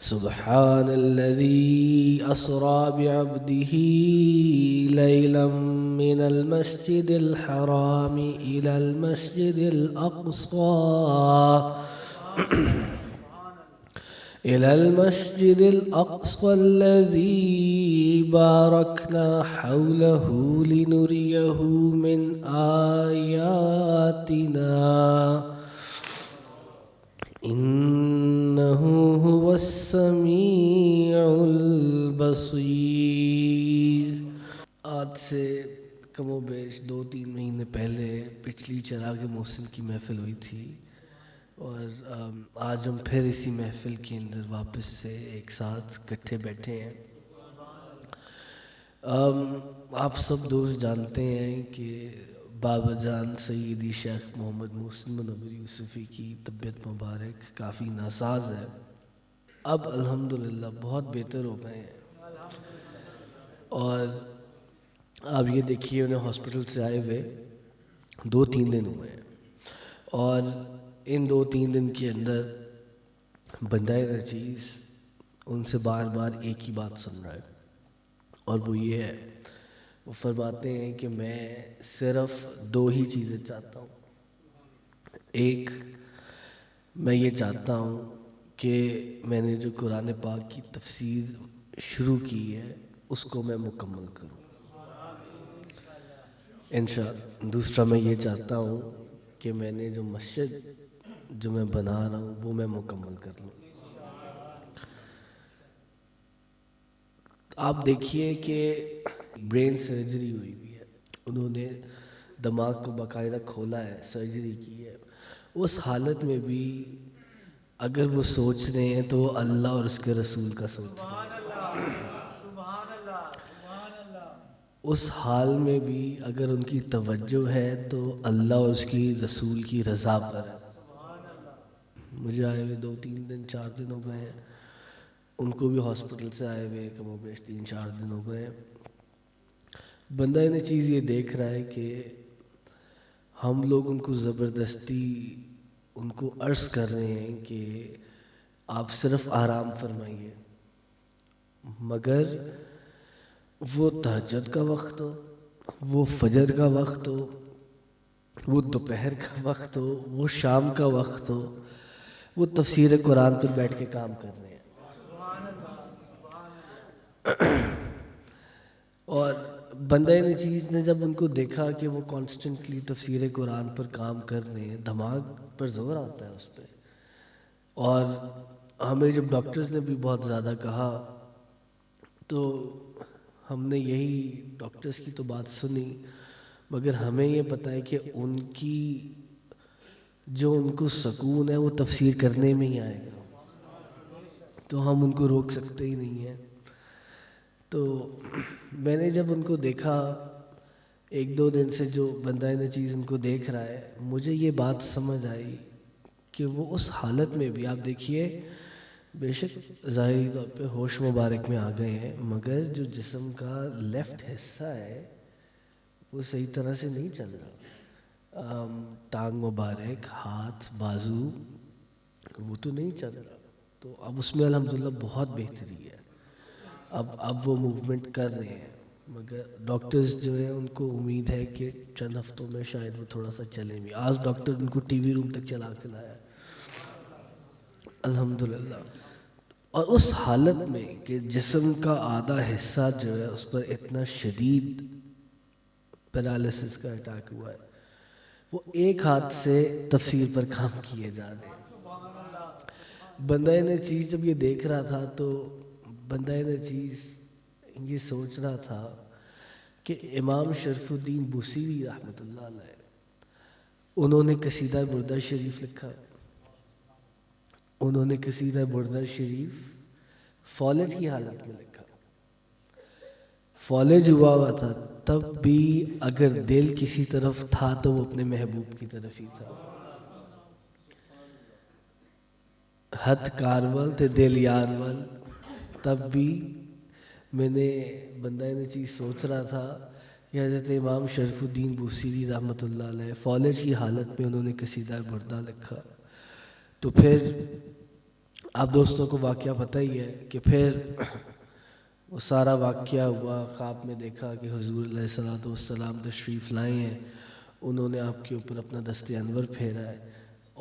سبحان الذي أسرى بعبده ليلا من المسجد الحرام إلى المسجد الأقصى الذي باركنا حوله لنريه من آياتنا إنه هو السميع البصير۔ آج سے کم و بیش 2-3 مہینے پہلے پچھلی چراغ محسن کی محفل ہوئی تھی، اور آج ہم پھر اسی محفل کے اندر واپس سے ایک ساتھ اکٹھے بیٹھے ہیں۔ آپ سب دوست جانتے ہیں کہ بابا جان سیدی شیخ محمد محسن منور یوسفی کی طبیعت مبارک کافی ناساز ہے۔ اب الحمدللہ بہت بہتر ہو گئے ہیں، اور اب یہ دیکھیے انہیں ہاسپٹل سے آئے ہوئے 2-3 دن ہوئے ہیں، اور ان 2-3 دن کے اندر بندہ نچیز ان سے بار بار ایک ہی بات سن رہا ہے، اور وہ یہ ہے، وہ فرماتے ہیں کہ میں صرف 2 ہی چیزیں چاہتا ہوں۔ ایک، میں یہ چاہتا ہوں کہ میں نے جو قرآن پاک کی تفسیر شروع کی ہے اس کو میں مکمل کروں انشاءاللہ۔ دوسرا، میں یہ چاہتا ہوں کہ میں نے جو مسجد جو میں بنا رہا ہوں وہ میں مکمل کر لوں۔ آپ دیکھیے کہ برین سرجری ہوئی بھی ہے، انہوں نے دماغ کو باقاعدہ کھولا ہے، سرجری کی ہے۔ اس حالت میں بھی اگر وہ سوچ رہے ہیں تو وہ اللہ اور اس کے رسول کا سوچ رہے ہیں۔ اس حال میں بھی اگر ان کی توجہ ہے تو اللہ اور اس کی رسول کی رضا پر ہے۔ مجھے آئے ہوئے 2-3 دن 4 دن ہو گئے ہیں، ان کو بھی ہاسپٹل سے آئے ہوئے کم و بیش 3-4 دن ہو گئے ہیں۔ بندہ نے چیز یہ دیکھ رہا ہے کہ ہم لوگ ان کو زبردستی ان کو عرض کر رہے ہیں کہ آپ صرف آرام فرمائیے، مگر وہ تہجد کا وقت ہو، وہ فجر کا وقت ہو، وہ دوپہر کا وقت ہو، وہ شام کا وقت ہو، وہ تفسیر قرآن پر بیٹھ کے کام کر رہے ہیں۔ اور بندہ نچیز نے جب ان کو دیکھا کہ وہ کانسٹنٹلی تفسیر قرآن پر کام کر رہے ہیں، دماغ پر زور آتا ہے اس پہ۔ اور ہمیں جب ڈاکٹرز نے بھی بہت زیادہ کہا تو ہم نے یہی ڈاکٹرز کی تو بات سنی، مگر ہمیں یہ پتہ ہے کہ ان کی جو ان کو سکون ہے وہ تفسیر کرنے میں ہی آئے گا، تو ہم ان کو روک سکتے ہی نہیں ہیں۔ تو میں نے جب ان کو دیکھا 1-2 دن سے، جو بندہ نچیز ان کو دیکھ رہا ہے، مجھے یہ بات سمجھ آئی کہ وہ اس حالت میں بھی، آپ دیکھیے بے شک ظاہری طور پہ ہوش مبارک میں آ گئے ہیں، مگر جو جسم کا لیفٹ حصہ ہے وہ صحیح طرح سے نہیں چل رہا۔ ٹانگ مبارک، ہاتھ، بازو، وہ تو نہیں چل رہا۔ تو اب اس میں الحمدللہ بہت بہتری ہے، اب وہ موومنٹ کر رہے ہیں، مگر ڈاکٹرز جو ہیں ان کو امید ہے کہ چند ہفتوں میں شاید وہ تھوڑا سا چلیں بھی۔ آج ڈاکٹر ان کو ٹی وی روم تک چلا کے لایا الحمدللہ۔ اور اس حالت میں کہ جسم کا آدھا حصہ جو ہے اس پر اتنا شدید پیرالسس کا اٹیک ہوا ہے، وہ ایک ہاتھ سے تفسیر پر کام کیے جا رہے ہیں۔ بندہ نے چیز جب یہ دیکھ رہا تھا تو بندہ نے چیز یہ سوچ رہا تھا کہ امام شرف الدین بوسیری رحمۃ اللہ علیہ، انہوں نے قصیدہ بردہ شریف لکھا، انہوں نے قصیدہ بردہ شریف فالج کی حالت میں لکھا۔ فالج ہوا تھا تب بھی اگر دل کسی طرف تھا تو وہ اپنے محبوب کی طرف ہی تھا۔ ہتھ کارول تے دل یارول، تب بھی میں نے بندہ نے چیز سوچ رہا تھا کہ حضرت امام شرف الدین بوسیری رحمۃ اللہ علیہ فالج کی حالت میں انہوں نے قصیدہ بردہ لکھا۔ تو پھر آپ دوستوں کو واقعہ پتہ ہی ہے کہ پھر وہ سارا واقعہ ہوا، خواب میں دیکھا کہ حضور علیہ الصلوۃ والسلام تشریف لائے ہیں، انہوں نے آپ کے اوپر اپنا دست انور پھیرا ہے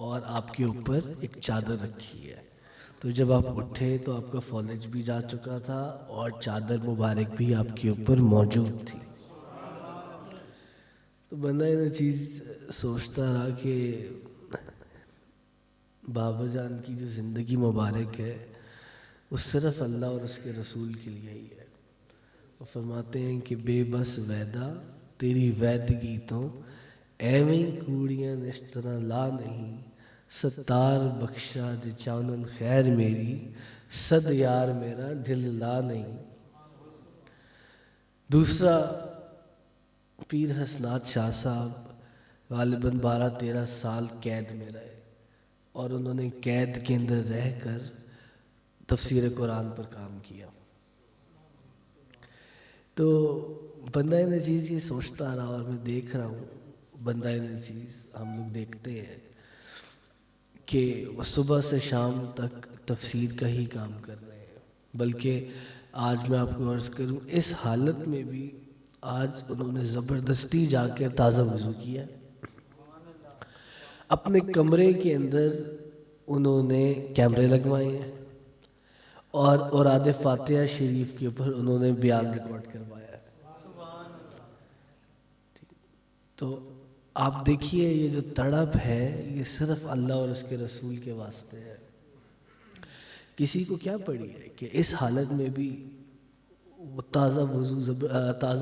اور آپ کے اوپر ایک چادر رکھی ہے. تو جب آپ اٹھے تو آپ کا فالج بھی جا چکا تھا اور چادر مبارک بھی آپ کے اوپر موجود تھی. تو بندہ یہ چیز سوچتا رہا کہ بابا جان کی جو زندگی مبارک ہے وہ صرف اللہ اور اس کے رسول کے لیے ہی ہے. وہ فرماتے ہیں کہ بے بس ویدا تیری ویدگی تو ایویں کوڑیاں نشتنا لا نہیں، ستار بخشا جو چانن خیر میری، صد یار میرا دل لا نہیں. دوسرا پیر حسنات شاہ صاحب غالباً 12-13 سال قید میں رہے اور انہوں نے قید کے اندر رہ کر تفسیر قرآن پر کام کیا. تو بندہ یہ چیز یہ سوچتا رہا اور میں دیکھ رہا ہوں بندہ یہ چیز ہم لوگ دیکھتے ہیں کہ وہ صبح سے شام تک تفسیر کا ہی کام کر رہے ہیں. بلکہ آج میں آپ کو عرض کروں اس حالت میں بھی آج انہوں نے زبردستی جا کر تازہ وضو کیا، اپنے کمرے کے اندر انہوں نے کیمرے لگوائے ہیں اور اوراد فاتحہ شریف کے اوپر انہوں نے بیان ریکارڈ کروایا ہے. تو آپ دیکھیے یہ جو تڑپ ہے یہ صرف اللہ اور اس کے رسول کے واسطے ہے. کسی کو کیا پڑی ہے کہ اس حالت میں بھی وہ تازہ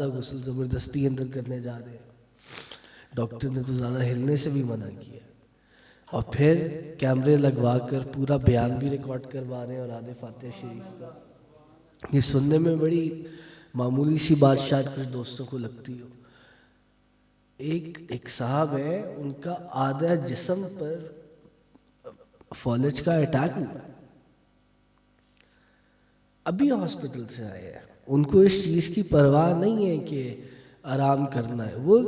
غسل زبردستی اندر کرنے جا رہے ہیں. ڈاکٹر نے تو زیادہ ہلنے سے بھی منع کیا اور پھر کیمرے لگوا کر پورا بیان بھی ریکارڈ کروا رہے ہیں اور آدھے فاتحہ شریف کا. یہ سننے میں بڑی معمولی سی بات شاید کچھ دوستوں کو لگتی ہو. ایک صاحب ہے ان کا آدھا جسم پر فالج کا اٹیک ہوا، ابھی ہاسپٹل سے آئے ہیں. ان کو اس چیز کی پرواہ نہیں ہے کہ آرام کرنا ہے، وہ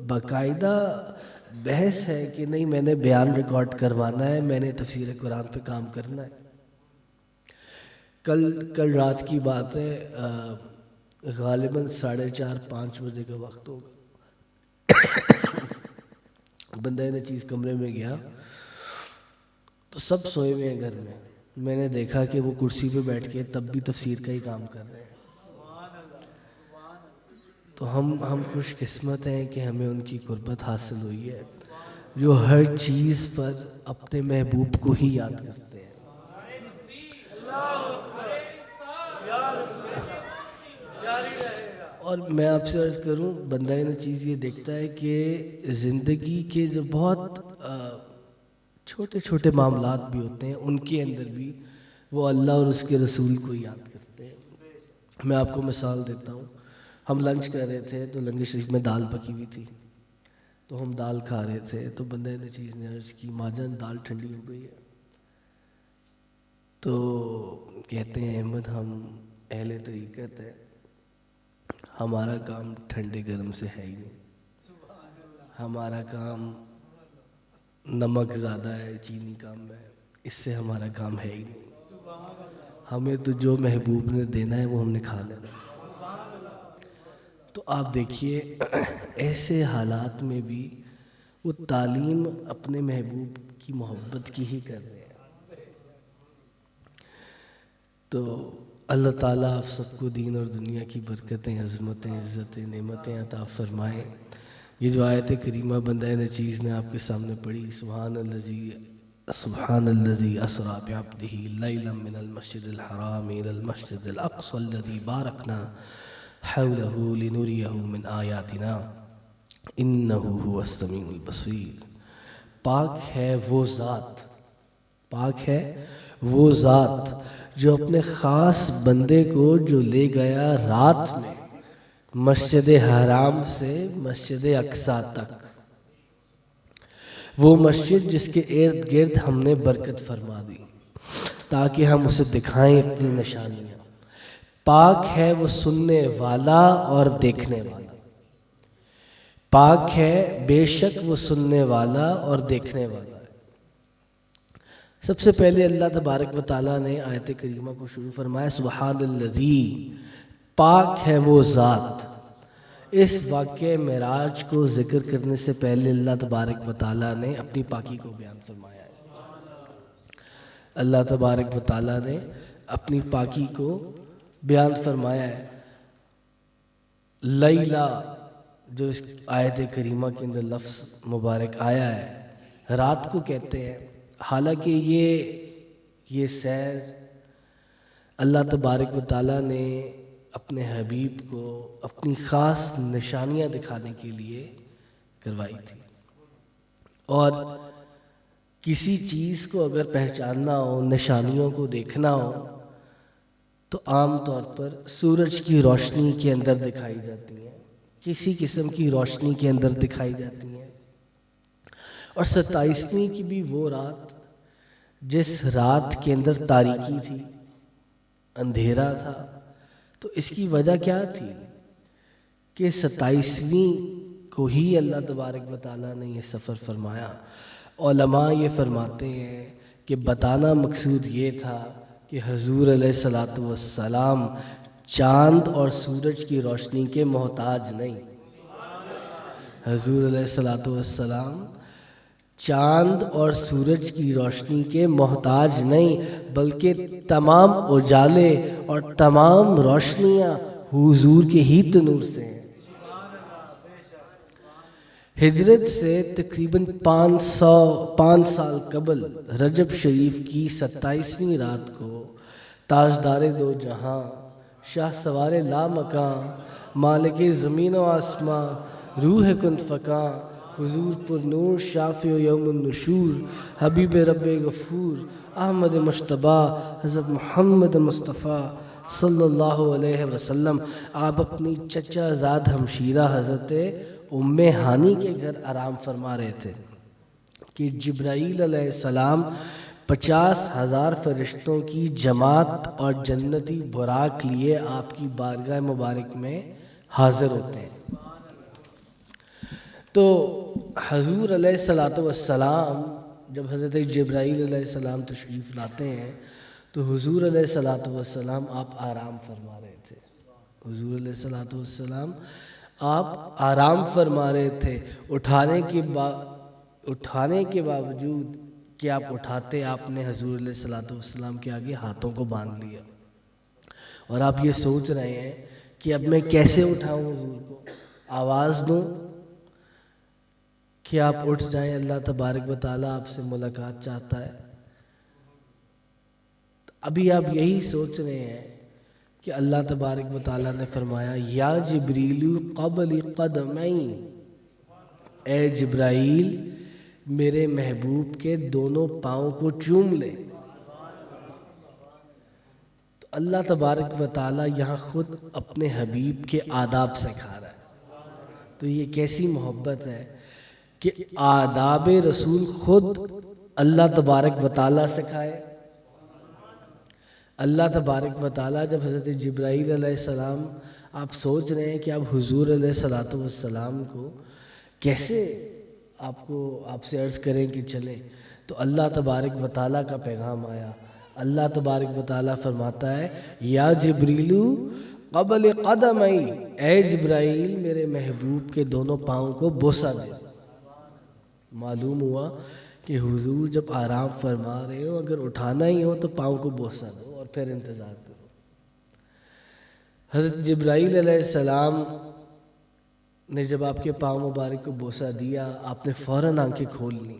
باقاعدہ بحث ہے کہ نہیں میں نے بیان ریکارڈ کروانا ہے، میں نے تفسیر قرآن پہ کام کرنا ہے. کل رات کی بات ہے، غالباً 4:30-5 بجے کا وقت ہوگا. بندہ نے چیز کمرے میں گیا تو سب سوئے ہوئے ہیں گھر میں. میں نے دیکھا کہ وہ کرسی پہ بیٹھ کے تب بھی تفسیر کا ہی کام کر رہے ہیں. تو ہم خوش قسمت ہیں کہ ہمیں ان کی قربت حاصل ہوئی ہے جو ہر چیز پر اپنے محبوب کو ہی یاد کرتے ہیں. اور میں آپ سے عرض کروں بندہ نے چیز یہ دیکھتا ہے کہ زندگی کے جو بہت چھوٹے چھوٹے معاملات بھی ہوتے ہیں ان کے اندر بھی وہ اللہ اور اس کے رسول کو یاد کرتے ہیں. میں آپ کو مثال دیتا ہوں. ہم لنچ کر رہے تھے تو لنگر شریف میں دال پکی ہوئی تھی تو ہم دال کھا رہے تھے تو بندے نے چیز نے عرض کی ماں جان دال ٹھنڈی ہو گئی ہے. تو کہتے ہیں احمد ہم اہل طریقت ہے، ہمارا کام ٹھنڈے گرم سے ہے ہی نہیں، ہمارا کام نمک زیادہ ہے چینی کم ہے اس سے ہمارا کام ہے ہی نہیں. ہمیں تو جو محبوب نے دینا ہے وہ ہم نے کھا لینا. تو آپ دیکھیے ایسے حالات میں بھی وہ تعلیم اپنے محبوب کی محبت کی ہی کر رہے ہیں. تو اللہ تعالیٰ آپ سب کو دین اور دنیا کی برکتیں، عظمتیں، عزتیں، نعمتیں عطا فرمائیں. یہ جو آیت کریمہ بندہ نے چیز نے آپ کے سامنے پڑھی، سبحان الذی اسریٰ بعبدہ لیلا من المسجد الحرام الی المسجد الاقصی الذی بارکنا حولہ لنریہ من آیاتنا انہ هو السمیع البصیر. پاک ہے وہ ذات، پاک ہے وہ ذات جو اپنے خاص بندے کو جو لے گیا رات میں مسجد حرام سے مسجد اقصیٰ تک، وہ مسجد جس کے ارد گرد ہم نے برکت فرما دی تاکہ ہم اسے دکھائیں اپنی نشانیاں. پاک ہے وہ سننے والا اور دیکھنے والا، پاک ہے بے شک وہ سننے والا اور دیکھنے والا ہے. سب سے پہلے اللہ تبارک و تعالیٰ نے آیت کریمہ کو شروع فرمایا سبحان الذی، پاک ہے وہ ذات۔ اس واقعہ معراج کو ذکر کرنے سے پہلے اللہ تبارک و تعالیٰ نے اپنی پاکی کو بیان فرمایا ہے۔ اللہ تبارک و تعالیٰ نے اپنی پاکی کو بیان فرمایا ہے۔ لیلہ جو اس آیت کریمہ کے اندر لفظ مبارک آیا ہے، رات کو کہتے ہیں، حالانکہ یہ سیر اللہ تبارک و تعالیٰ نے اپنے حبیب کو اپنی خاص نشانیاں دکھانے کے لیے کروائی تھی، اور کسی چیز کو اگر پہچاننا ہو، نشانیوں کو دیکھنا ہو، تو عام طور پر سورج کی روشنی کے اندر دکھائی جاتی ہیں، کسی قسم کی روشنی کے اندر دکھائی جاتی ہیں۔ اور 27ویں کی بھی وہ رات جس رات کے اندر تاریکی تھی، اندھیرا تھا، تو اس کی وجہ کیا تھی کہ 27ویں کو ہی اللہ تبارک و تعالیٰ نے یہ سفر فرمایا۔ علماء یہ فرماتے ہیں کہ بتانا مقصود یہ تھا کہ حضور علیہ السلام چاند اور سورج کی روشنی کے محتاج نہیں۔ حضور علیہ السلام چاند اور سورج کی روشنی کے محتاج نہیں، بلکہ تمام اجالے اور تمام روشنیاں حضور کے ہی نور سے ہیں۔ ہجرت سے تقریباً 5 سال قبل رجب شریف کی 27ویں رات کو تاجدار دو جہاں، شاہ سوار لامکاں، مالک زمین و آسماں، روح کن فکاں، حضور پر نور شافع یوم النشور، حبیب رب غفور، احمد مجتبی، حضرت محمد مصطفیٰ صلی اللہ علیہ وسلم، آپ اپنی چچا زاد ہمشیرہ حضرت ام ہانی کے گھر آرام فرما رہے تھے کہ جبرائیل علیہ السلام 50,000 فرشتوں کی جماعت اور جنتی براق لیے آپ کی بارگاہ مبارک میں حاضر ہوتے ہیں۔ تو حضور علیہ السلام جب حضرت جبرائیل علیہ السلام تشریف لاتے ہیں تو حضور علیہ السلام آپ آرام فرما رہے تھے۔ حضور علیہ السلام آپ آرام فرما رہے تھے، اٹھانے کے باوجود کہ آپ اٹھاتے، آپ نے حضور علیہ السلام کے آگے ہاتھوں کو باندھ لیا، اور آپ یہ سوچ رہے ہیں کہ اب میں کیسے اٹھاؤں حضور کو، آواز دوں کہ آپ اٹھ جائیں، اللہ تبارک و تعالیٰ آپ سے ملاقات چاہتا ہے۔ ابھی آپ یہی سوچ رہے ہیں کہ اللہ تبارک و تعالیٰ نے فرمایا یا جبریل قبل قدمین، اے جبرائیل میرے محبوب کے دونوں پاؤں کو چوم لے۔ تو اللہ تبارک و تعالیٰ یہاں خود اپنے حبیب کے آداب سکھا رہا ہے۔ تو یہ کیسی محبت ہے کہ آداب رسول خود اللہ تبارک و تعالیٰ سکھائے۔ اللہ تبارک و تعالیٰ جب حضرت جبرائیل علیہ السلام، آپ سوچ رہے ہیں کہ آپ حضور علیہ السلام کو کیسے آپ سے عرض کریں کہ چلیں، تو اللہ تبارک و تعالیٰ کا پیغام آیا۔ اللہ تبارک و تعالیٰ فرماتا ہے یا جبریل قبل قدمین، اے جبرائیل میرے محبوب کے دونوں پاؤں کو بوسہ دے۔ معلوم ہوا کہ حضور جب آرام فرما رہے ہو، اگر اٹھانا ہی ہو تو پاؤں کو بوسہ دو اور پھر انتظار کرو۔ حضرت جبرائیل علیہ السلام نے جب آپ کے پاؤں مبارک کو بوسہ دیا، آپ نے فوراً آنکھیں کھول لیں۔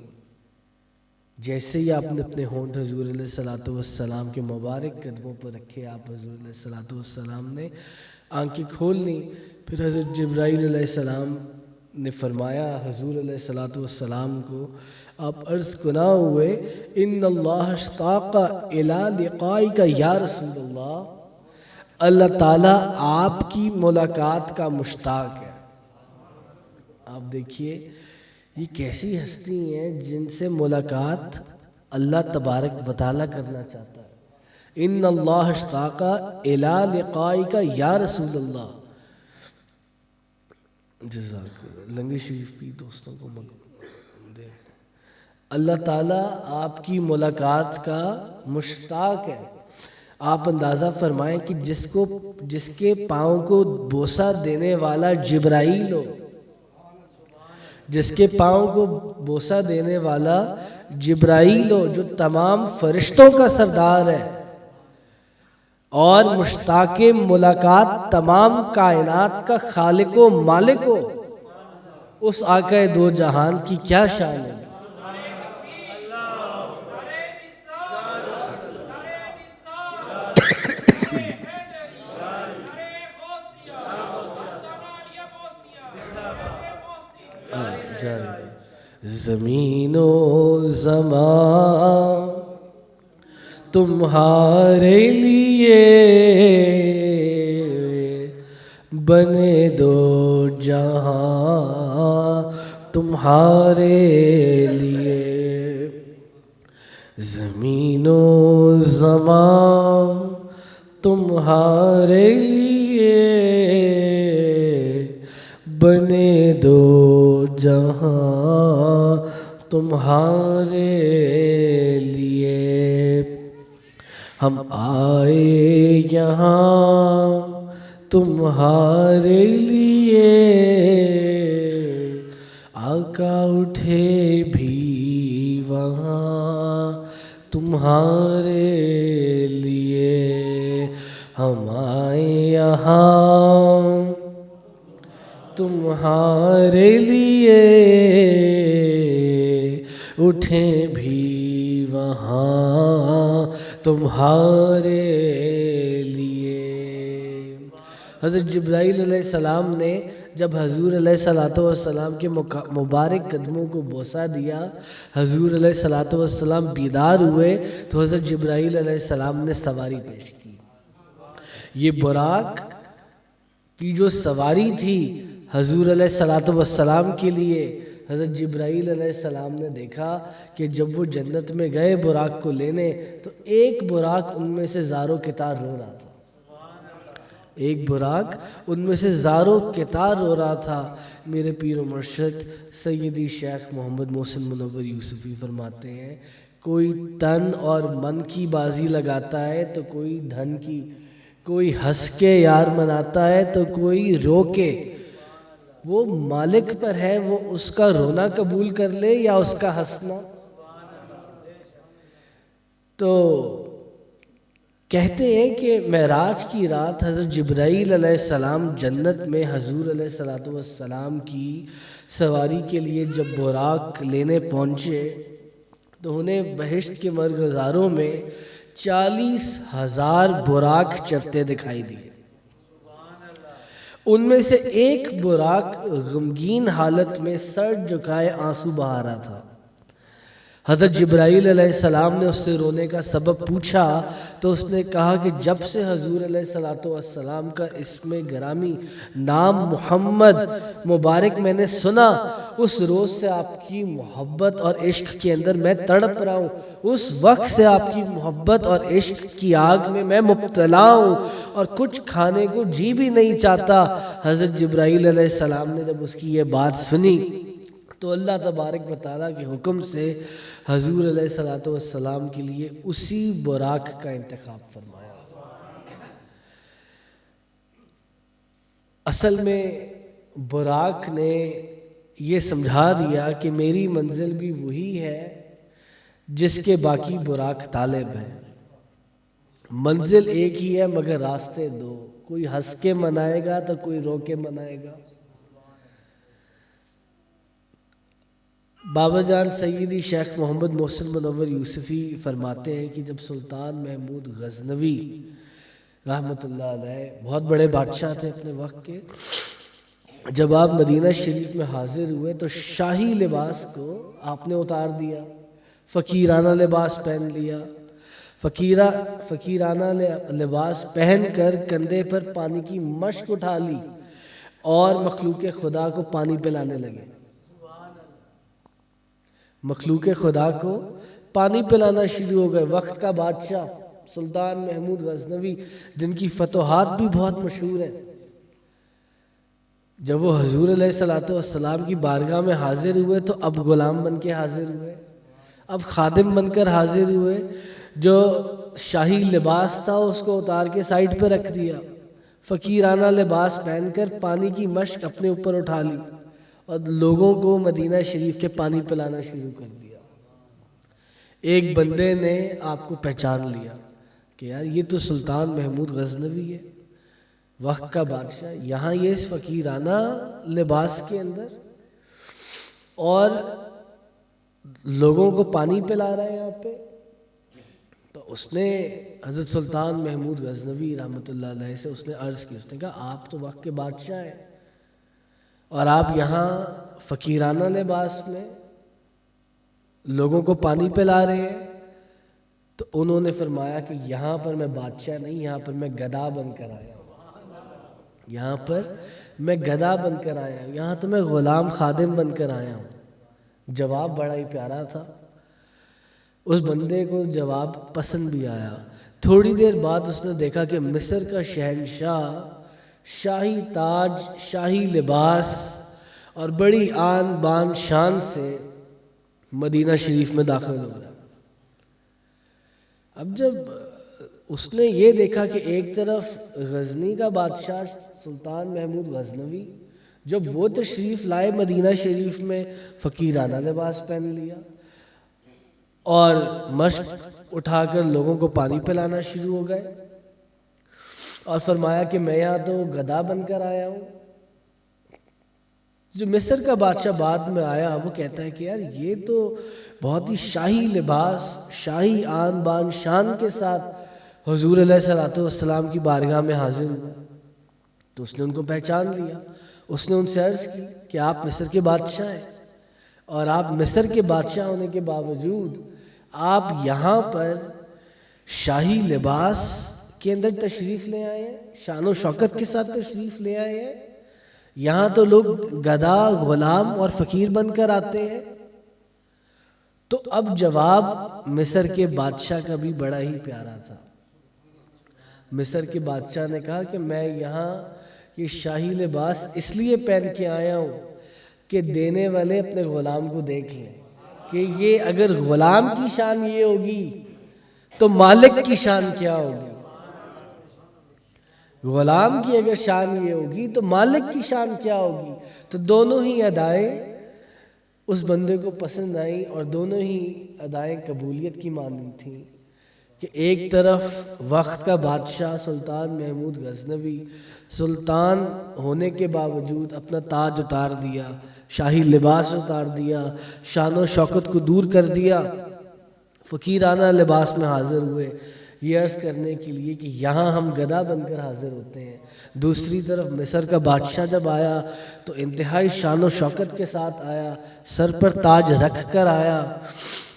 جیسے ہی آپ نے اپنے ہونٹ حضور علیہ السلام کے مبارک قدموں پر رکھے، آپ حضور علیہ السلام نے آنکھیں کھول لیں۔ پھر حضرت جبرائیل علیہ السلام نے فرمایا حضور علیہ السلام کو، آپ عرض کنا ہوئے ان اللہ اشتاق الی لقائک یا رسول اللہ، اللہ تعالیٰ آپ کی ملاقات کا مشتاق ہے۔ آپ دیکھیے یہ کیسی ہستی ہیں جن سے ملاقات اللہ تبارک و تعالیٰ کرنا چاہتا ہے۔ ان اللہ اشتاق الی لقائک یا رسول اللہ۔ جزاک اللہ، لنگر شریف بھی دوستوں کو دے۔ اللہ تعالیٰ آپ کی ملاقات کا مشتاق ہے. آپ اندازہ فرمائیں کہ جس کے پاؤں کو بوسہ دینے والا جبرائیل ہو، جس کے پاؤں کو بوسہ دینے والا جبرائیل ہو، جو تمام فرشتوں کا سردار ہے اور مشتاق ملاقات تمام کائنات کا خالق و مالک ہو، اس آقا دو جہان کی کیا شان ہے. زمین و زمان تمہارے لیے بنے دو جہاں تمہارے لیے. زمین و زمان تمہارے لیے بنے دو جہاں تمہارے لیے. ہم آئے یہاں تمہارے لیے، آقا اٹھے بھی وہاں تمہارے لیے. ہم آئے یہاں تمہارے لیے، اٹھیں بھی وہاں تمہارے لیے. حضرت جبرائیل علیہ السلام نے جب حضور علیہ السلام کے مبارک قدموں کو بوسہ دیا، حضور علیہ السلام بیدار ہوئے تو حضرت جبرائیل علیہ السلام نے سواری پیش کی. یہ براق کی جو سواری تھی حضور علیہ السلام کے لیے، حضرت جبرائیل علیہ السلام نے دیکھا کہ جب وہ جنت میں گئے براق کو لینے تو ایک براق ان میں سے زار و کتار رو رہا تھا. ایک براق ان میں سے زار و کتار رو رہا تھا. میرے پیر و مرشد سیدی شیخ محمد محسن منور یوسفی فرماتے ہیں، کوئی تن اور من کی بازی لگاتا ہے تو کوئی دھن کی، کوئی ہنس کے یار مناتا ہے تو کوئی رو کے. وہ مالک پر ہے، وہ اس کا رونا قبول کر لے یا اس کا ہنسنا. تو کہتے ہیں کہ معراج کی رات حضرت جبرائیل علیہ السلام جنت میں حضور علیہ السلام کی سواری کے لیے جب براق لینے پہنچے تو انہیں بہشت کے مرغزاروں میں 40,000 براق چرتے دکھائی دیے. ان میں سے ایک براق غمگین حالت میں سر جھکائے آنسو بہا رہا تھا. حضرت جبرائیل علیہ السلام نے اس سے رونے کا سبب پوچھا تو اس نے کہا کہ جب سے حضور علیہ السلام کا اسم گرامی نام محمد مبارک میں نے سنا، اس روز سے آپ کی محبت اور عشق کے اندر میں تڑپ رہا ہوں. اس وقت سے آپ کی محبت اور عشق کی آگ میں مبتلا ہوں اور کچھ کھانے کو جی بھی نہیں چاہتا. حضرت جبرائیل علیہ السلام نے جب اس کی یہ بات سنی تو اللہ تبارک و تعالیٰ کے حکم سے حضور علیہ السلام کے لیے اسی براق کا انتخاب فرمایا. اصل میں براق نے یہ سمجھا دیا کہ میری منزل بھی وہی ہے جس کے باقی براق طالب ہیں. منزل ایک ہی ہے مگر راستے دو، کوئی ہنس کے منائے گا تو کوئی رو کے منائے گا. بابا جان سیدی شیخ محمد محسن منور یوسفی فرماتے ہیں کہ جب سلطان محمود غزنوی رحمۃ اللہ علیہ بہت بڑے بادشاہ تھے اپنے وقت کے، جب آپ مدینہ شریف میں حاضر ہوئے تو شاہی لباس کو آپ نے اتار دیا، فقیرانہ لباس پہن لیا. فقیرانہ لباس پہن کر کندھے پر پانی کی مشک اٹھا لی اور مخلوق خدا کو پانی پلانے لگے. مخلوق خدا کو پانی پلانا شروع ہو گئے. وقت کا بادشاہ سلطان محمود غزنوی جن کی فتوحات بھی بہت مشہور ہیں، جب وہ حضور علیہ السلام کی بارگاہ میں حاضر ہوئے تو اب غلام بن کے حاضر ہوئے. اب خادم بن کر حاضر ہوئے، جو شاہی لباس تھا اس کو اتار کے سائڈ پہ رکھ دیا، فقیرانہ لباس پہن کر پانی کی مشک اپنے اوپر اٹھا لی اور لوگوں کو مدینہ شریف کے پانی پلانا شروع کر دیا۔ ایک بندے نے آپ کو پہچان لیا کہ یار یہ تو سلطان محمود غزنوی ہے، وقت کا بادشاہ، یہاں یہ اس فقیرانہ لباس کے اندر اور لوگوں کو پانی پلا رہا ہے یہاں پہ۔ تو اس نے حضرت سلطان محمود غزنوی رحمۃ اللہ علیہ سے اس نے عرض کی، اس نے کہا آپ تو وقت کے بادشاہ ہیں اور آپ یہاں فقیرانہ لباس میں لوگوں کو پانی پلا رہے ہیں۔ تو انہوں نے فرمایا کہ یہاں پر میں بادشاہ نہیں، یہاں پر میں گدھا بن کر آیا ہوں، یہاں پر میں گدھا بن کر آیا ہوں، یہاں تو میں غلام خادم بن کر آیا ہوں۔ جواب بڑا ہی پیارا تھا، اس بندے کو جواب پسند بھی آیا۔ تھوڑی دیر بعد اس نے دیکھا کہ مصر کا شہنشاہ شاہی تاج، شاہی لباس اور بڑی آن بان شان سے مدینہ شریف میں داخل ہو رہا ہے۔ اب جب اس نے یہ دیکھا کہ ایک طرف غزنی کا بادشاہ سلطان محمود غزنوی جب وہ تشریف لائے مدینہ شریف میں، فقیرانہ لباس پہن لیا اور مشک اٹھا کر لوگوں کو پانی پلانا شروع ہو گئے، اور فرمایا کہ میں یہاں تو گدھا بن کر آیا ہوں۔ جو مصر کا بادشاہ بعد میں آیا وہ کہتا ہے کہ یار یہ تو بہت ہی شاہی لباس، شاہی آن بان شان کے ساتھ حضور علیہ الصلوۃ والسلام کی بارگاہ میں حاضر ہوا۔ تو اس نے ان کو پہچان لیا، اس نے ان سے عرض کی کہ آپ مصر کے بادشاہ ہیں، اور آپ مصر کے بادشاہ ہونے کے باوجود آپ یہاں پر شاہی لباس کے اندر تشریف لے آئے ہیں، شان و شوکت کے ساتھ تشریف لے آئے ہیں، یہاں تو لوگ گدھا، غلام اور فقیر بن کر آتے ہیں۔ تو اب جواب مصر کے بادشاہ کا بھی بڑا ہی پیارا تھا۔ مصر کے بادشاہ نے کہا کہ میں یہاں یہ شاہی لباس اس لیے پہن کے آیا ہوں کہ دینے والے اپنے غلام کو دیکھ لیں کہ یہ اگر غلام کی شان یہ ہوگی تو مالک کی شان کیا ہوگی، غلام کی اگر شان یہ ہوگی تو مالک کی شان کیا ہوگی۔ تو دونوں ہی ادائیں اس بندے کو پسند آئیں اور دونوں ہی ادائیں قبولیت کی مانند تھیں کہ ایک طرف وقت کا بادشاہ سلطان محمود غزنوی سلطان ہونے کے باوجود اپنا تاج اتار دیا، شاہی لباس اتار دیا، شان و شوکت کو دور کر دیا، فقیرانہ لباس میں حاضر ہوئے یہ عرض کرنے کے لیے کہ یہاں ہم گدھا بن کر حاضر ہوتے ہیں۔ دوسری طرف مصر کا بادشاہ جب آیا تو انتہائی شان و شوکت کے ساتھ آیا، سر پر تاج رکھ کر آیا،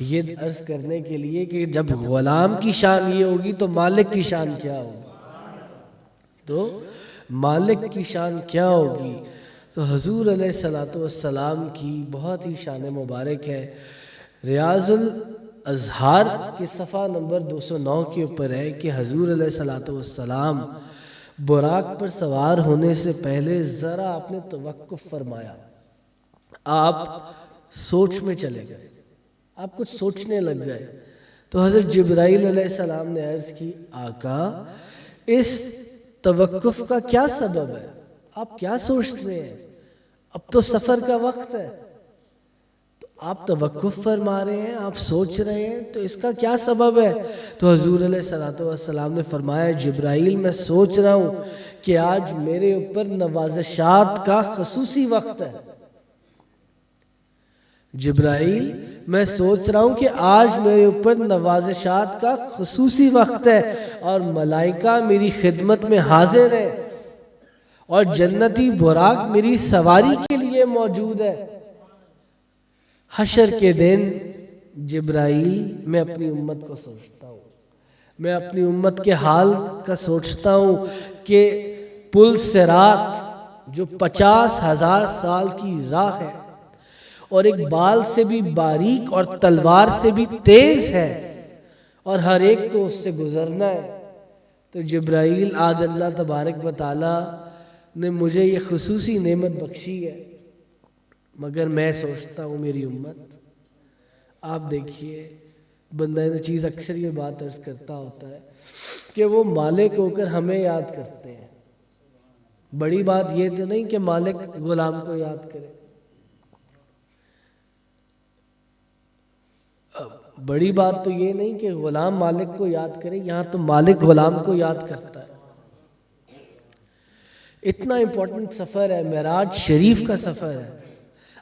یہ عرض کرنے کے لیے کہ جب غلام کی شان یہ ہوگی تو مالک کی شان کیا ہوگی، تو مالک کی شان کیا ہوگی۔ تو حضور علیہ الصلوۃ والسلام کی بہت ہی شان مبارک ہے۔ ریاض الاظہار کے صفحہ نمبر 209 کے اوپر ہے کہ حضور علیہ الصلوۃ والسلام براق پر سوار ہونے سے پہلے ذرا آپ نے توقف فرمایا، آپ سوچ میں چلے گئے، آپ کچھ سوچنے لگ گئے۔ تو حضرت جبرائیل علیہ السلام نے عرض کی آقا اس توقف کا کیا سبب ہے، آپ کیا سوچتے ہیں، اب تو سفر کا وقت ہے، تو آپ توقف فرما رہے ہیں، آپ سوچ رہے ہیں، تو اس کا کیا سبب ہے؟ تو حضور علیہ الصلوۃ والسلام نے فرمایا جبرائیل میں سوچ رہا ہوں کہ آج میرے اوپر نوازشات کا خصوصی وقت ہے، جبرائیل میں سوچ رہا ہوں کہ آج میرے اوپر نوازشات کا خصوصی وقت ہے اور ملائکہ میری خدمت میں حاضر ہے اور جنتی براق میری سواری کے لیے موجود ہے۔ حشر کے دن جبرائیل میں اپنی امت کو سوچتا ہوں، میں اپنی امت کے حال کا سوچتا ہوں کہ پل صراط جو 50,000 سال کی راہ ہے اور ایک بال سے بھی باریک اور تلوار سے بھی تیز ہے اور ہر ایک کو اس سے گزرنا ہے۔ تو جبرائیل آج اللہ تبارک و تعالی نے مجھے یہ خصوصی نعمت بخشی ہے، مگر میں سوچتا ہوں میری امت آپ دیکھیے بندہ نچیز اکثر یہ بات عرض کرتا ہوتا ہے کہ وہ مالک ہو کر ہمیں یاد کرتے ہیں. بڑی بات یہ تو نہیں کہ مالک غلام کو یاد کرے. بڑی بات تو یہ نہیں کہ غلام مالک کو یاد کرے، یہاں تو مالک غلام کو یاد کرتا ہے. اتنا امپورٹنٹ سفر ہے، معراج شریف کا سفر ہے.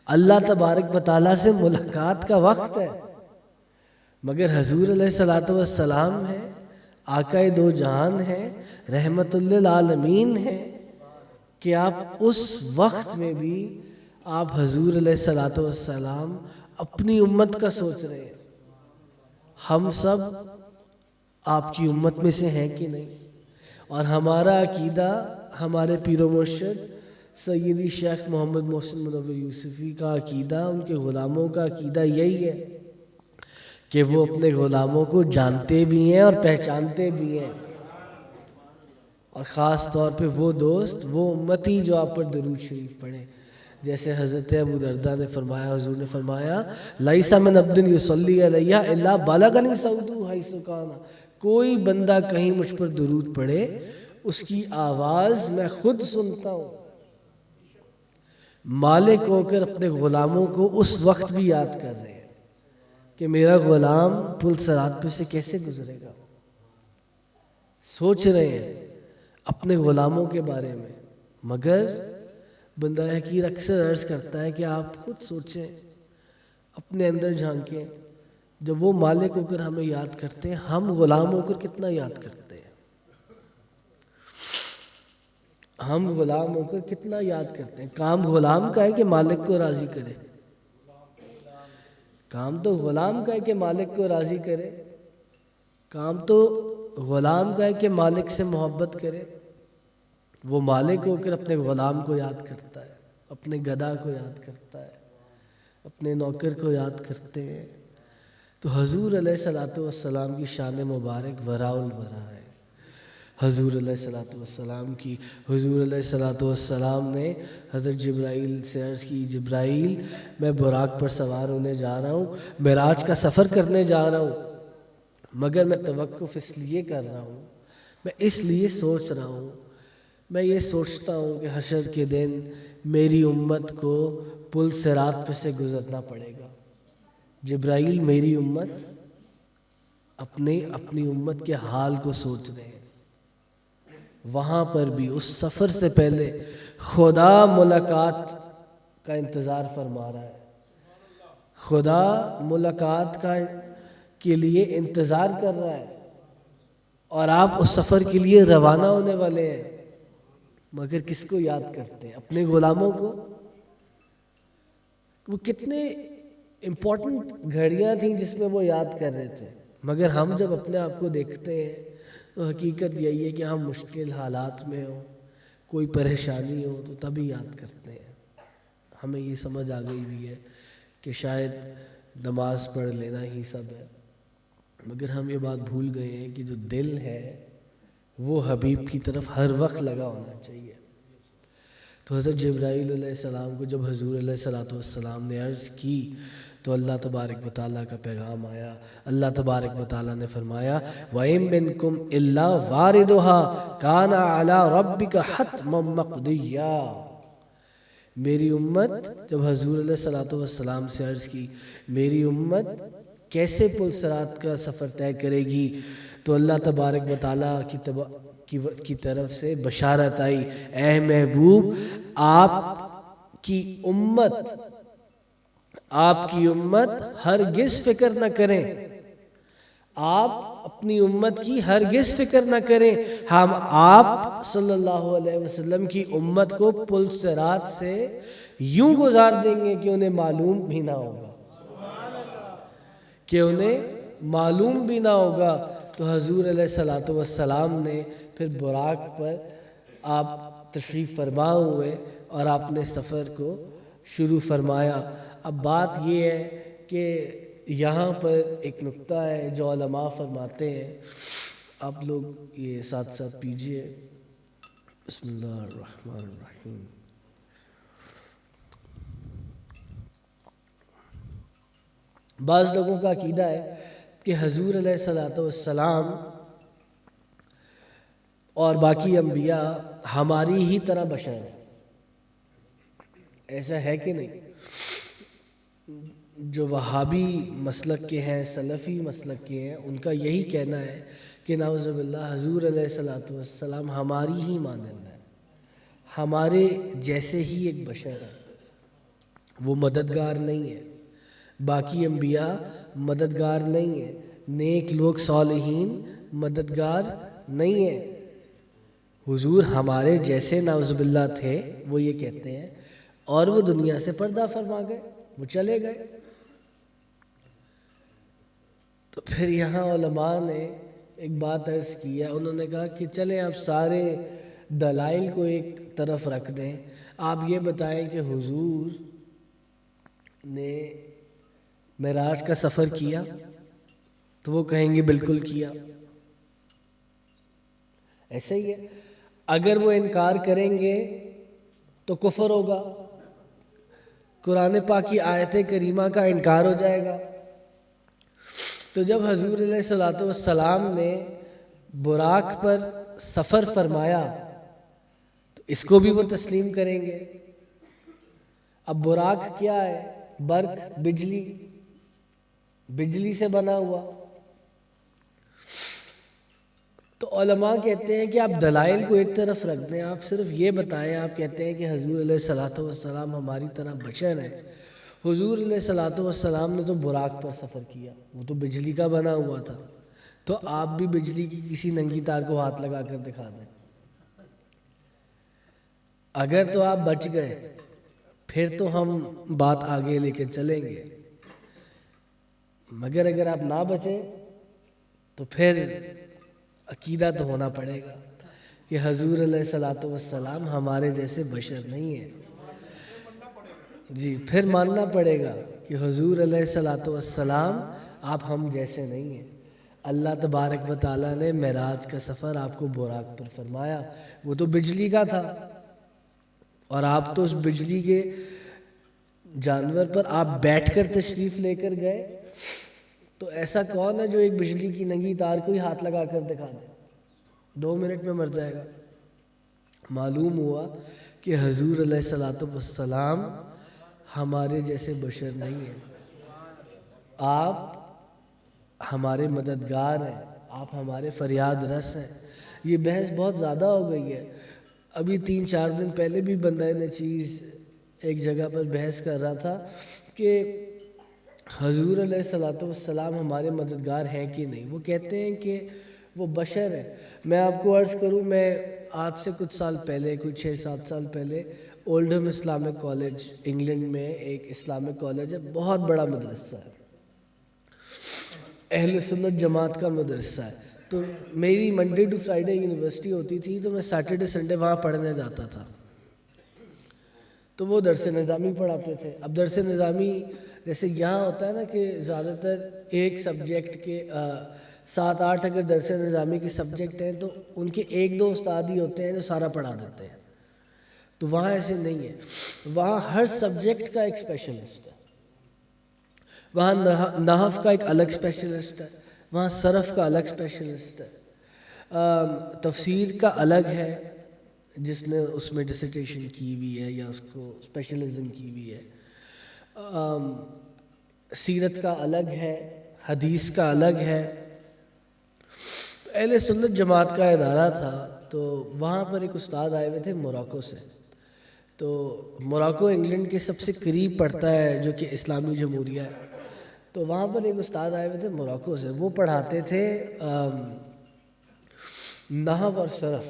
اللہ تبارک و تعالیٰ سے ملاقات کا وقت ہے، مگر حضور علیہ الصلوۃ والسلام ہے، آقائے دو جہان ہے، رحمت للعالمین ہے، کہ آپ اس وقت میں بھی آپ حضور علیہ الصلوۃ والسلام اپنی امت کا سوچ رہے ہیں. ہم سب آپ کی امت میں سے ہیں کہ نہیں؟ اور ہمارا عقیدہ، ہمارے پیر و مرشد سیدی شیخ محمد محسن منور یوسفی کا عقیدہ، ان کے غلاموں کا عقیدہ یہی ہے کہ وہ اپنے غلاموں کو جانتے بھی ہیں اور پہچانتے بھی ہیں. اور خاص طور پہ وہ دوست، وہ امتی جو آپ پر درود شریف پڑھیں. جیسے حضرت ابو درداء نے فرمایا، حضور نے فرمایا لیس من عبد یصلی علیہ الا بلغنی صوتہ حیث کان. کوئی بندہ کہیں مجھ پر درود پڑھے، اس کی آواز میں خود سنتا ہوں. مالک ہو کر اپنے غلاموں کو اس وقت بھی یاد کر رہے ہیں کہ میرا غلام پل صراط پہ سے کیسے گزرے گا. سوچ رہے ہیں اپنے غلاموں کے بارے میں. مگر بندہ حقیر اکثر عرض کرتا ہے کہ آپ خود سوچیں، اپنے اندر جھانکیں. جب وہ مالک ہو کر ہمیں یاد کرتے ہیں، ہم غلام ہو کر کتنا یاد کرتے ہیں. ہم غلام ہو کر کتنا یاد کرتے ہیں. کام غلام کا ہے کہ مالک کو راضی کرے. کام تو غلام کا ہے کہ مالک کو راضی کرے. کام تو غلام کا ہے کہ مالک سے محبت کرے. وہ مالک ہو کر اپنے غلام کو یاد کرتا ہے، اپنے گدھا کو یاد کرتا ہے، اپنے نوکر کو یاد کرتے ہیں. تو حضور علیہ الصلوۃ والسلام کی شان مبارک وراء الورا ہے. حضور علیہ الصلوۃ والسلام کی، حضور علیہ الصلوۃ والسلام نے حضرت جبرائیل سے عرض کی، جبرائیل میں براق پر سوار ہونے جا رہا ہوں، معراج کا سفر کرنے جا رہا ہوں، مگر میں توقف اس لیے کر رہا ہوں، میں اس لیے سوچ رہا ہوں، میں یہ سوچتا ہوں کہ حشر کے دن میری امت کو پل صراط پہ سے گزرنا پڑے گا. جبرائیل میری امت اپنی امت کے حال کو سوچ رہے ہیں. وہاں پر بھی اس سفر سے پہلے خدا ملاقات کا انتظار فرما رہا ہے. خدا ملاقات کے لیے انتظار کر رہا ہے، اور آپ اس سفر کے لیے روانہ ہونے والے ہیں. مگر کس کو یاد کرتے ہیں؟ اپنے غلاموں کو. وہ کتنے امپورٹنٹ گھڑیاں تھیں جس میں وہ یاد کر رہے تھے. مگر ہم جب اپنے آپ کو دیکھتے ہیں تو حقیقت یہی ہے کہ ہم مشکل حالات میں ہوں، کوئی پریشانی ہو تو تبھی یاد کرتے ہیں. ہمیں یہ سمجھ آ گئی بھی ہے کہ شاید نماز پڑھ لینا ہی سب ہے، مگر ہم یہ بات بھول گئے ہیں کہ جو دل ہے وہ حبیب کی طرف ہر وقت لگا ہونا چاہیے. تو حضرت جبرائیل علیہ السلام کو جب حضور علیہ الصلوۃ والسلام نے عرض کی تو اللہ تبارک و تعالیٰ کا پیغام آیا. اللہ تبارک و تعالیٰ نے فرمایا وَإِن مِّنكُمْ إِلَّا وَارِدُهَا كَانَ عَلَىٰ رَبِّكَ حَتْمًا مَّقْضِيًّا. میری امت، جب حضور علیہ الصلوۃ والسلام سے عرض کی میری امت کیسے پل صراط کا سفر طے کرے گی، تو اللہ تبارک و تعالیٰ کی طرف سے بشارت آئی، اے محبوب آپ کی امت ہرگز فکر نہ کریں، آپ اپنی امت کی ہرگز فکر نہ کریں، ہم آپ صلی اللہ علیہ وسلم کی امت کو پل صراط سے یوں گزار دیں گے کہ انہیں معلوم بھی نہ ہوگا. تو حضور علیہ الصلوۃ والسلام نے پھر براق پر آپ تشریف فرما ہوئے اور آپ نے سفر کو شروع فرمایا. اب بات یہ ہے کہ یہاں پر ایک نکتہ ہے جو علماء فرماتے ہیں، آپ لوگ یہ ساتھ ساتھ پیجئے. بسم اللہ الرحمن الرحیم. بعض لوگوں کا عقیدہ ہے کہ حضور علیہ الصلوۃ والسلام اور باقی انبیاء ہماری ہی طرح بشر ہیں. ایسا ہے کہ نہیں؟ جو وہابی مسلک کے ہیں، سلفی مسلک کے ہیں، ان کا یہی کہنا ہے کہ نعوذ باللہ حضور علیہ الصلوۃ والسلام ہماری ہی مانند ہے، ہمارے جیسے ہی ایک بشر ہے، وہ مددگار نہیں ہے. باقی انبیاء مددگار نہیں ہیں، نیک لوگ صالحین مددگار نہیں ہیں. حضور ہمارے جیسے نعوذ باللہ تھے، وہ یہ کہتے ہیں، اور وہ دنیا سے پردہ فرما گئے، وہ چلے گئے. تو پھر یہاں علماء نے ایک بات عرض کی ہے، انہوں نے کہا کہ چلیں آپ سارے دلائل کو ایک طرف رکھ دیں، آپ یہ بتائیں کہ حضور نے معراج کا سفر کیا؟ تو وہ کہیں گے بالکل کیا. ایسے ہی ہے، اگر وہ انکار کریں گے تو کفر ہوگا، قرآن پاک کی آیت کریمہ کا انکار ہو جائے گا. تو جب حضور علیہ الصلوۃ والسلام نے براق پر سفر فرمایا تو اس کو بھی وہ تسلیم کریں گے. اب براق کیا ہے؟ برق، بجلی، بجلی سے بنا ہوا. تو علماء کہتے ہیں کہ آپ دلائل کو ایک طرف رکھ دیں، آپ صرف یہ بتائیں. آپ کہتے ہیں کہ حضور علیہ الصلوۃ والسلام ہماری طرح بشر ہیں. حضور علیہ الصلوۃ والسلام نے تو براق پر سفر کیا، وہ تو بجلی کا بنا ہوا تھا. تو آپ بھی بجلی کی کسی ننگی تار کو ہاتھ لگا کر دکھا دیں. اگر تو آپ بچ گئے پھر تو ہم بات آگے لے کے چلیں گے، مگر اگر آپ نہ بچے تو پھر عقیدہ تو ہونا پڑے گا کہ حضور علیہ الصلوۃ والسلام ہمارے جیسے بشر نہیں ہیں. جی، پھر ماننا پڑے گا کہ حضور علیہ الصلوۃ والسلام آپ ہم جیسے نہیں ہیں. اللہ تبارک و تعالیٰ نے معراج کا سفر آپ کو براق پر فرمایا، وہ تو بجلی کا تھا، اور آپ تو اس بجلی کے جانور پر آپ بیٹھ کر تشریف لے کر گئے. تو ایسا کون ہے جو ایک بجلی کی ننگی تار کو ہی ہاتھ لگا کر دکھا دے؟ 2 منٹ میں مر جائے گا. معلوم ہوا کہ حضور علیہ الصلوۃ والسلام ہمارے جیسے بشر نہیں ہیں. آپ ہمارے مددگار ہیں، آپ ہمارے فریاد رس ہیں. یہ بحث بہت زیادہ ہو گئی ہے. ابھی 3-4 دن پہلے بھی بندہ نچیز ایک جگہ پر بحث کر رہا تھا کہ حضور علیہ الصلوۃ والسلام ہمارے مددگار ہیں کہ نہیں. وہ کہتے ہیں کہ وہ بشر ہیں. میں آپ کو عرض کروں، میں آج سے کچھ سال پہلے، کچھ 6-7 سال پہلے، اولڈہم اسلامک کالج انگلینڈ میں ایک اسلامک کالج ہے، بہت بڑا مدرسہ ہے، اہل سنت جماعت کا مدرسہ ہے. تو میری منڈے ٹو فرائیڈے یونیورسٹی ہوتی تھی، تو میں سیٹرڈے سنڈے وہاں پڑھنے جاتا تھا. تو وہ درس نظامی پڑھاتے تھے. اب درس نظامی جیسے یہاں ہوتا ہے نا کہ زیادہ تر ایک سبجیکٹ کے 7-8 اگر درس نظامی کے سبجیکٹ ہیں تو ان کے 1-2 استاد ہی ہوتے ہیں جو سارا پڑھا دیتے ہیں. تو وہاں ایسے نہیں ہے، وہاں ہر سبجیکٹ کا ایک اسپیشلسٹ ہے. وہاں نحو کا ایک الگ اسپیشلسٹ ہے، وہاں صرف کا الگ اسپیشلسٹ ہے، تفسیر کا الگ ہے جس نے اس میں ڈسرٹیشن کی ہوئی ہے یا اس کو اسپیشلزم کی ہوئی ہے، سیرت کا الگ ہے، حدیث کا الگ ہے. اہل سنت جماعت کا ادارہ تھا، تو وہاں پر ایک استاد آئے ہوئے تھے موراکو سے. تو موراکو انگلینڈ کے سب سے قریب پڑتا ہے جو کہ اسلامی جمہوریہ ہے. تو وہاں پر ایک استاد آئے ہوئے تھے موراکو سے، وہ پڑھاتے تھے نحو اور صرف.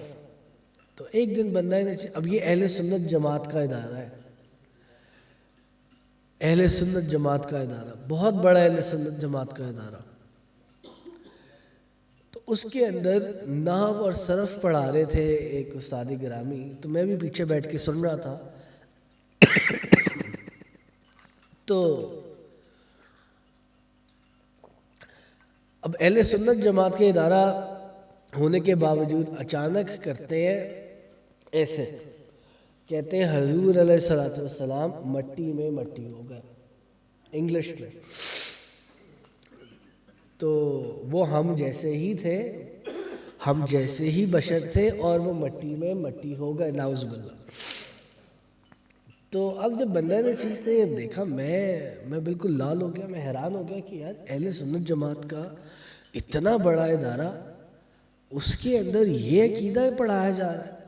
تو ایک دن بندہ اب یہ اہل سنت جماعت کا ادارہ ہے، اہل سنت جماعت کا ادارہ، بہت بڑا اہل سنت جماعت کا ادارہ. تو اس کے اندر نحو اور صرف پڑھا رہے تھے ایک استاد گرامی. تو میں بھی پیچھے بیٹھ کے سن رہا تھا. تو اب اہل سنت جماعت کے ادارہ ہونے کے باوجود اچانک کرتے ہیں ایسے، کہتے ہیں حضور علیہ الصلوۃ والسلام مٹی میں مٹی ہو گئے، انگلش میں. تو وہ ہم جیسے ہی تھے، ہم جیسے ہی بشر تھے، اور وہ مٹی میں مٹی ہو گئے، نعوذ باللہ۔ تو اب جب بندہ نے چیز نے یہ دیکھا، میں بالکل لال ہو گیا، میں حیران ہو گیا کہ یار اہل سنت جماعت کا اتنا بڑا ادارہ، اس کے اندر یہ عقیدہ پڑھایا جا رہا ہے۔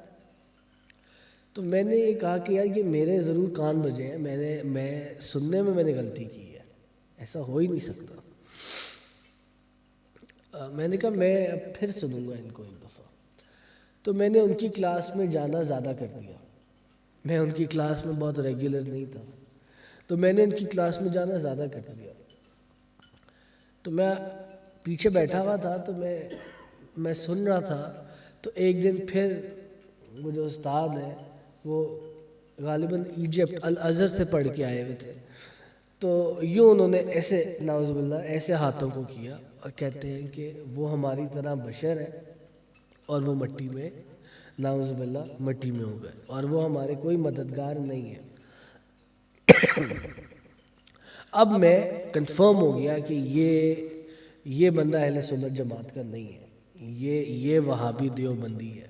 تو میں نے یہ کہا کہ یار یہ میرے ضرور کان بجے ہیں، میں سننے میں نے غلطی کی ہے، ایسا ہو ہی نہیں سکتا۔ میں نے کہا میں اب پھر سنوں گا ان کو ایک دفعہ۔ تو میں نے ان کی کلاس میں جانا زیادہ کر دیا، میں ان کی کلاس میں بہت ریگولر نہیں تھا، تو میں نے ان کی کلاس میں جانا زیادہ کر دیا۔ تو میں پیچھے بیٹھا ہوا تھا، تو میں سن رہا تھا۔ تو ایک دن پھر وہ جو استاد ہیں وہ غالباً ایجپٹ الازہر سے پڑھ کے آئے ہوئے تھے، تو یوں انہوں نے ایسے نعوذ باللہ ایسے ہاتھوں کو کیا اور کہتے ہیں کہ وہ ہماری طرح بشر ہے اور وہ مٹی میں نعوذ باللہ مٹی میں ہو گئے، اور وہ ہمارے کوئی مددگار نہیں ہے۔ اب میں کنفرم ہو گیا کہ یہ بندہ اہل سنت جماعت کا نہیں ہے، یہ وہابی دیوبندی ہے،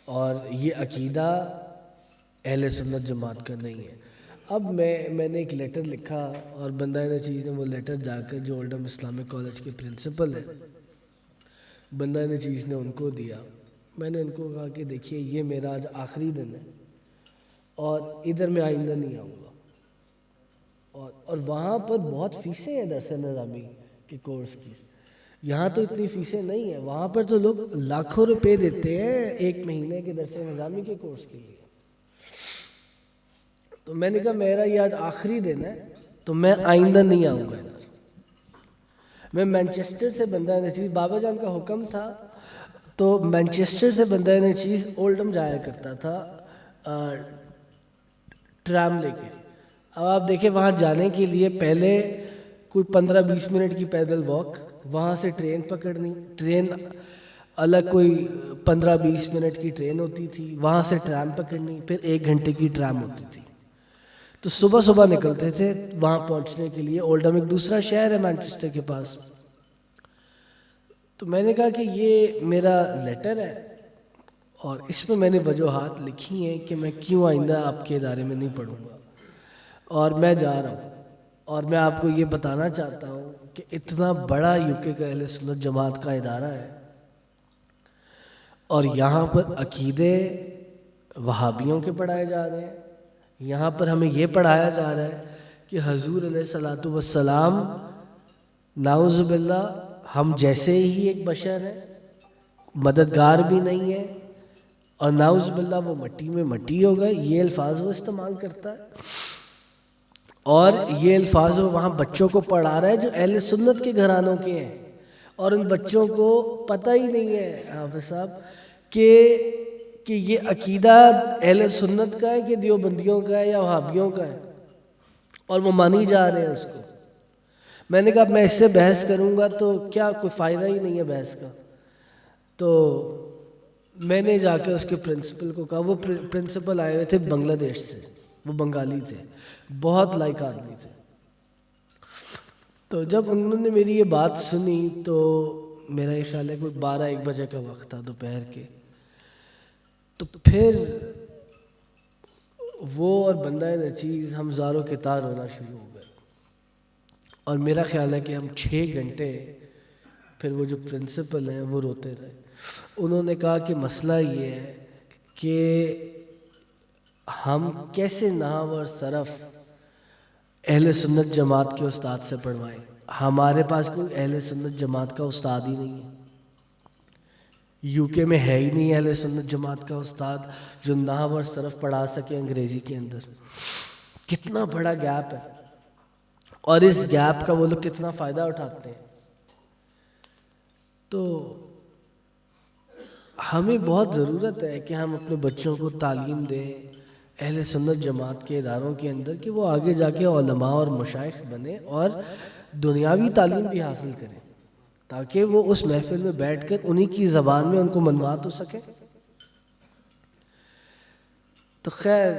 اور یہ عقیدہ اہل سنت جماعت کا نہیں ہے۔ اب میں نے ایک لیٹر لکھا، اور بندہ نے چیز نے وہ لیٹر جا کر جو اولڈم اسلامک کالج کے پرنسپل ہیں، بندہ نے چیز نے ان کو دیا۔ میں نے ان کو کہا کہ دیکھیے یہ میرا آج آخری دن ہے، اور ادھر میں آئندہ نہیں آؤں گا، اور وہاں پر بہت فیسیں ہیں درس نظامی کے کورس کی، یہاں تو اتنی فیسیں نہیں ہیں، وہاں پر تو لوگ لاکھوں روپے دیتے ہیں ایک مہینے کے درس نظامی کے کورس کے لیے۔ تو میں نے کہا میرا یہ آج آخری دن ہے، تو میں آئندہ نہیں آؤں گا ادھر۔ میں مینچسٹر سے بندہ نے چیز، بابا جان کا حکم تھا، تو مینچسٹر سے بندہ نے چیز اولڈم جایا کرتا تھا ٹرام لے کے۔ اب آپ دیکھیں وہاں جانے کے لیے پہلے کوئی 15-20 منٹ کی پیدل واک، وہاں سے ٹرین پکڑنی، ٹرین الگ کوئی 15-20 منٹ کی ٹرین ہوتی تھی، وہاں سے ٹرام پکڑنی، پھر 1 گھنٹے کی ٹرام ہوتی تھی۔ تو صبح صبح نکلتے تھے وہاں پہنچنے کے لیے۔ اولڈم ایک دوسرا شہر ہے مانچسٹر کے پاس۔ تو میں نے کہا کہ یہ میرا لیٹر ہے، اور اس میں نے وجوہات لکھی ہیں کہ میں کیوں آئندہ آپ کے ادارے میں نہیں پڑھوں گا، اور میں جا رہا ہوں۔ اور میں آپ کو یہ بتانا چاہتا ہوں کہ اتنا بڑا UK کا اہل سنت جماعت کا ادارہ ہے، اور یہاں پر عقیدے وہابیوں کے پڑھائے جا رہے ہیں، یہاں پر ہمیں یہ پڑھایا جا رہا ہے کہ حضور علیہ الصلوۃ والسلام نعوذ باللہ ہم جیسے ہی ایک بشر ہے، مددگار بھی نہیں ہے، اور نعوذ باللہ وہ مٹی میں مٹی ہو گئے، یہ الفاظ وہ استعمال کرتا ہے۔ اور یہ الفاظ وہ وہاں بچوں کو پڑھا رہا ہے جو اہل سنت کے گھرانوں کے ہیں، اور ان بچوں کو پتہ ہی نہیں ہے حافظ صاحب کہ یہ عقیدہ اہل سنت کا ہے کہ دیوبندیوں کا ہے یا وہابیوں کا ہے، اور وہ مانی جا رہے ہیں اس کو۔ میں نے کہا میں اس سے بحث کروں گا تو کیا کوئی فائدہ ہی نہیں ہے بحث کا۔ تو میں نے جا کے اس کے پرنسپل کو کہا، وہ پرنسپل آئے ہوئے تھے بنگلہ دیش سے، وہ بنگالی تھے، بہت لائق آدمی تھے۔ تو جب انہوں نے میری یہ بات سنی تو میرا یہ خیال ہے کوئی 12-1 بجے کا وقت تھا دوپہر کے، تو پھر وہ اور بندہ نچیز ہم زاروں کے تار ہونا شروع ہو گئے، اور میرا خیال ہے کہ ہم 6 گھنٹے پھر وہ جو پرنسپل ہیں وہ روتے رہے۔ انہوں نے کہا کہ مسئلہ یہ ہے کہ ہم کیسے نحو اور صرف اہل سنت جماعت کے استاد سے پڑھوائیں، ہمارے پاس کوئی اہل سنت جماعت کا استاد ہی نہیں ہے، UK میں ہے ہی نہیں اہل سنت جماعت کا استاد جو نحو اور صرف پڑھا سکے انگریزی کے اندر۔ کتنا بڑا گیپ ہے، اور اس گیپ کا وہ لوگ کتنا فائدہ اٹھاتے ہیں۔ تو ہمیں بہت ضرورت ہے کہ ہم اپنے بچوں کو تعلیم دیں اہل سنت جماعت کے اداروں کے اندر، کہ وہ آگے جا کے علماء اور مشائخ بنیں اور دنیاوی تعلیم بھی حاصل کریں، تاکہ وہ اس محفل میں بیٹھ کر انہی کی زبان میں ان کو منوات ہو سکے۔ تو خیر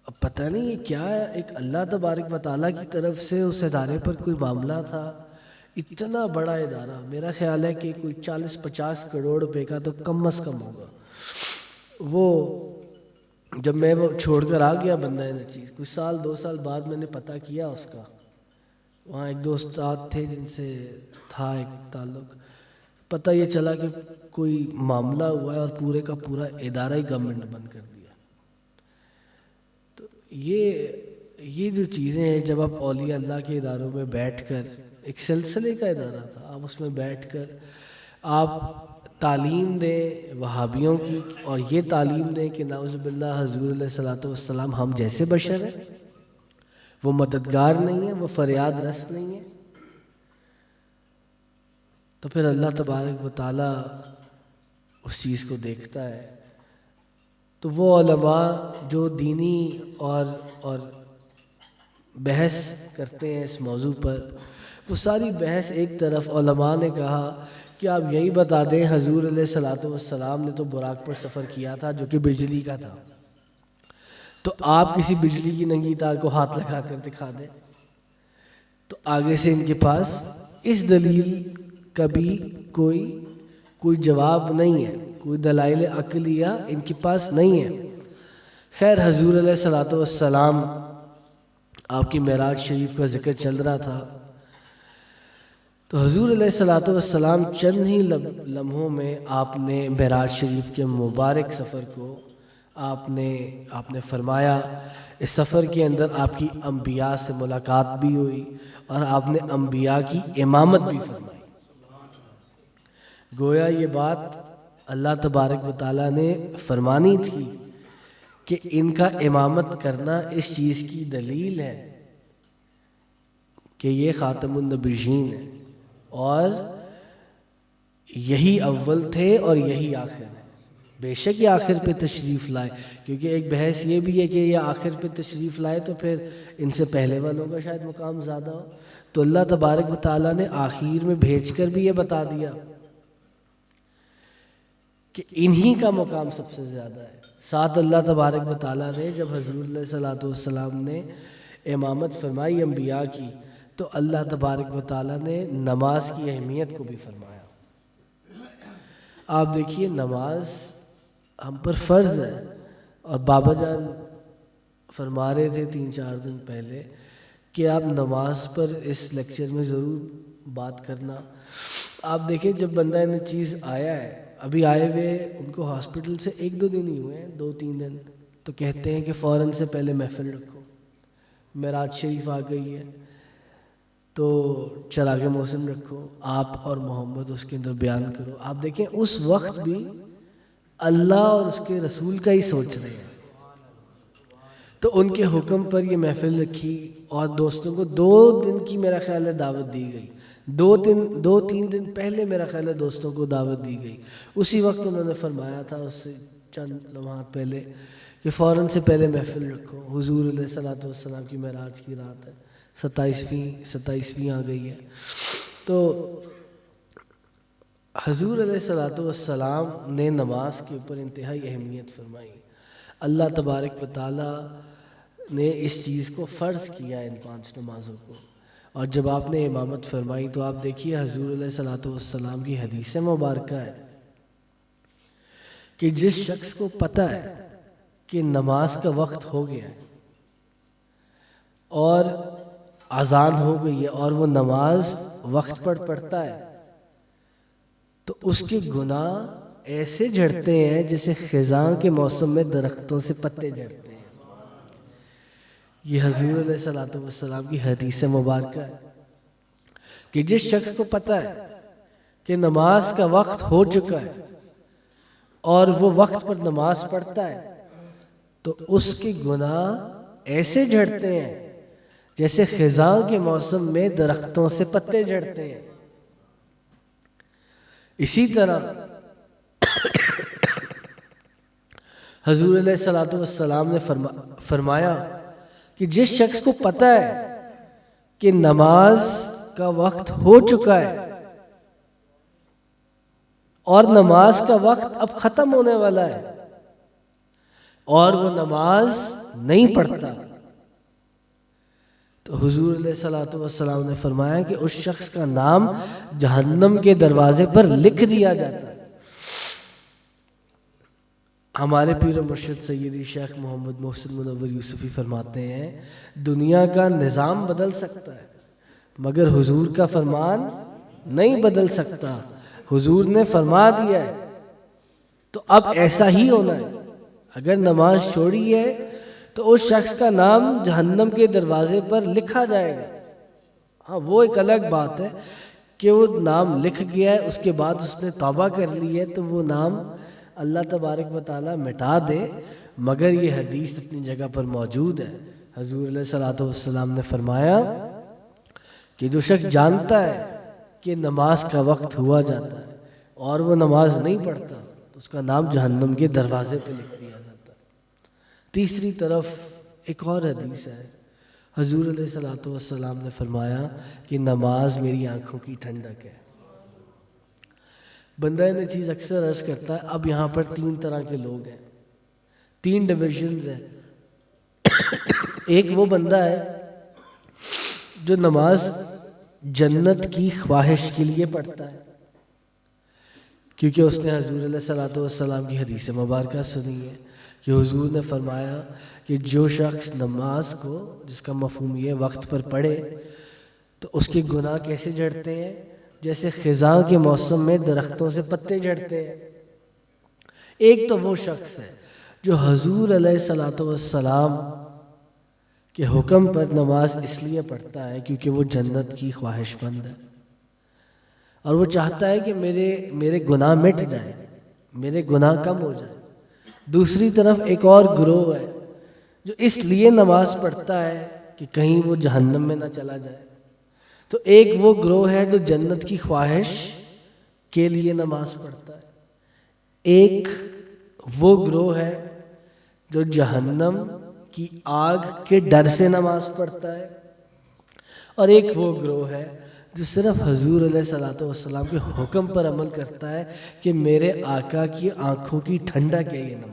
اب پتہ نہیں یہ کیا ہے، ایک اللہ تبارک و تعالیٰ کی طرف سے اس ادارے پر کوئی معاملہ تھا اتنا بڑا ادارہ، میرا خیال ہے کہ کوئی 40-50 کروڑ روپے کا تو کم از کم ہوگا وہ. جب میں وہ چھوڑ کر آ گیا بندہ نچیز، کچھ سال 2 سال بعد میں نے پتہ کیا اس کا، وہاں ایک دو استاد تھے جن سے تھا ایک تعلق، پتہ یہ چلا کہ کوئی معاملہ ہوا ہے اور پورے کا پورا ادارہ ہی گورنمنٹ نے بند کر دیا. تو یہ جو چیزیں ہیں، جب آپ اولیاء اللہ کے اداروں میں بیٹھ کر، ایک سلسلے کا ادارہ تھا، آپ اس میں بیٹھ کر آپ تعلیم دیں وہابیوں کی، اور یہ تعلیم دیں کہ نعوذ باللہ حضور علیہ الصلوۃ والسلام ہم جیسے بشر ہیں، وہ مددگار نہیں ہیں، وہ فریاد رس نہیں ہیں، تو پھر اللہ تبارک و تعالیٰ اس چیز کو دیکھتا ہے. تو وہ علماء جو دینی اور بحث کرتے ہیں اس موضوع پر، وہ ساری بحث ایک طرف، علماء نے کہا کہ آپ یہی بتا دیں حضور علیہ الصلوۃ والسلام نے تو براق پر سفر کیا تھا جو کہ بجلی کا تھا، تو آپ کسی بجلی کی ننگی تار کو ہاتھ لگا کر دکھا دیں. تو آگے سے ان کے پاس اس دلیل کا بھی کوئی جواب نہیں ہے، کوئی دلائل عقلیہ ان کے پاس نہیں ہے. خیر، حضور علیہ الصلوۃ والسلام، آپ کی معراج شریف کا ذکر چل رہا تھا، تو حضور علیہ الصلوۃ والسلام چند ہی لمحوں میں آپ نے معراج شریف کے مبارک سفر کو آپ نے فرمایا. اس سفر کے اندر آپ کی انبیاء سے ملاقات بھی ہوئی اور آپ نے انبیاء کی امامت بھی فرمائی. گویا یہ بات اللہ تبارک و تعالیٰ نے فرمانی تھی کہ ان کا امامت کرنا اس چیز کی دلیل ہے کہ یہ خاتم النبیین ہے، اور یہی اول تھے اور یہی آخر ہے. بے شک یہ آخر پہ تشریف لائے، کیونکہ ایک بحث یہ بھی ہے کہ یہ آخر پہ تشریف لائے تو پھر ان سے پہلے والوں کا شاید مقام زیادہ ہو. تو اللہ تبارک و تعالیٰ نے آخر میں بھیج کر بھی یہ بتا دیا کہ انہی کا مقام سب سے زیادہ ہے. ساتھ اللہ تبارک و تعالیٰ نے جب حضور علیہ الصلوۃ والسلام نے امامت فرمائی انبیاء کی، تو اللہ تبارک و تعالیٰ نے نماز کی اہمیت کو بھی فرمایا. آپ دیکھیے، نماز ہم پر فرض ہے، اور بابا جان فرما رہے تھے 3-4 دن پہلے کہ آپ نماز پر اس لیکچر میں ضرور بات کرنا. آپ دیکھیں، جب بندہ ان چیز آیا ہے، ابھی آئے ہوئے ان کو ہاسپٹل سے 1-2 دن ہی ہوئے ہیں، 2-3 دن، تو کہتے ہیں کہ فوراً سے پہلے محفل رکھو، معراج شریف آ گئی ہے تو چراغ موسم رکھو، آپ اور محمد اس کے اندر بیان کرو. آپ دیکھیں اس وقت بھی اللہ اور اس کے رسول کا ہی سوچ رہے ہیں، تو ان کے حکم پر یہ محفل رکھی، اور دوستوں کو 2 دن کی میرا خیال ہے دعوت دی گئی. 2-3 دن پہلے میرا خیال ہے دوستوں کو دعوت دی گئی. اسی وقت انہوں نے فرمایا تھا، اس سے چند لمحات پہلے، کہ فوراً سے پہلے محفل رکھو. حضور علیہ الصلوۃ والسلام کی معراج کی رات ہے، 27ویں آ گئی ہے. تو حضور علیہ الصلوۃ والسلام نے نماز کے اوپر انتہائی اہمیت فرمائی. اللہ تبارک و تعالیٰ نے اس چیز کو فرض کیا ان 5 نمازوں کو. اور جب آپ نے امامت فرمائی تو آپ دیکھیے حضور علیہ الصلوۃ والسلام کی حدیث مبارکہ ہے کہ جس شخص کو پتہ ہے کہ نماز کا وقت ہو گیا ہے اور اذان ہو گئی ہے اور وہ نماز وقت پر پڑھتا ہے، تو اس کے گناہ ایسے جھڑتے ہیں جیسے خزاں کے موسم میں درختوں سے پتے جھڑتے ہیں. یہ حضور علیہ الصلوۃ والسلام کی حدیث مبارکہ ہے کہ جس شخص کو پتہ ہے کہ نماز کا وقت ہو چکا ہے اور وہ وقت پر نماز پڑھتا ہے، تو اس کے گناہ ایسے جھڑتے ہیں جیسے خزاں کے موسم میں درختوں سے پتے جھڑتے ہیں. اسی طرح حضور علیہ الصلوۃ والسلام نے فرمایا کہ جس شخص کو پتہ ہے کہ نماز کا وقت ہو چکا ہے اور نماز کا وقت اب ختم ہونے والا ہے اور وہ نماز نہیں پڑھتا، تو حضور علیہ الصلوۃ والسلام نے فرمایا کہ اس شخص کا نام جہنم کے دروازے پر لکھ دیا جاتا ہے۔ ہمارے پیر و مرشد سیدی شیخ محمد محسن منور یوسفی فرماتے ہیں دنیا کا نظام بدل سکتا ہے مگر حضور کا فرمان نہیں بدل سکتا۔ حضور نے فرما دیا ہے تو اب ایسا ہی ہونا ہے۔ اگر نماز چھوڑی ہے تو اس شخص کا نام جہنم کے دروازے پر لکھا جائے گا۔ ہاں وہ ایک الگ بات ہے کہ وہ نام لکھ گیا ہے، اس کے بعد اس نے توبہ کر لی ہے تو وہ نام اللہ تبارک و تعالیٰ مٹا دے، مگر یہ حدیث اپنی جگہ پر موجود ہے۔ حضور علیہ الصلوۃ والسلام نے فرمایا کہ جو شخص جانتا ہے کہ نماز کا وقت ہوا جاتا ہے اور وہ نماز نہیں پڑھتا تو اس کا نام جہنم کے دروازے پہ لکھ دیا جاتا ہے۔ تیسری طرف ایک اور حدیث ہے، حضور علیہ الصلوۃ والسلام نے فرمایا کہ نماز میری آنکھوں کی ٹھنڈک ہے۔ بندہ نے چیز اکثر عرض کرتا ہے اب یہاں پر 3 طرح کے لوگ ہیں، 3 ڈویژنز ہیں۔ ایک وہ بندہ ہے جو نماز جنت کی خواہش کے لیے پڑھتا ہے، کیونکہ اس نے حضور علیہ الصلوۃ والسلام کی حدیث مبارکہ سنی ہے کہ حضور نے فرمایا کہ جو شخص نماز کو، جس کا مفہوم یہ وقت پر پڑھے، تو اس کے گناہ کیسے جھڑتے ہیں؟ جیسے خزاں کے موسم میں درختوں سے پتے جھڑتے ہیں۔ ایک تو وہ شخص ہے جو حضور علیہ الصلوۃ والسلام کے حکم پر نماز اس لیے پڑھتا ہے کیونکہ وہ جنت کی خواہش مند ہے اور وہ چاہتا ہے کہ میرے گناہ مٹ جائیں، میرے گناہ کم ہو جائیں۔ دوسری طرف ایک اور گروہ ہے جو اس لیے نماز پڑھتا ہے کہ کہیں وہ جہنم میں نہ چلا جائے۔ تو ایک وہ گروہ ہے جو جنت کی خواہش کے لیے نماز پڑھتا ہے، ایک وہ گروہ ہے جو جہنم کی آگ کے ڈر سے نماز پڑھتا ہے، اور ایک وہ گروہ ہے جو صرف حضور علیہ الصلوۃ والسلام کے حکم پر عمل کرتا ہے کہ میرے آقا کی آنکھوں کی ٹھنڈک ہے یہ نماز،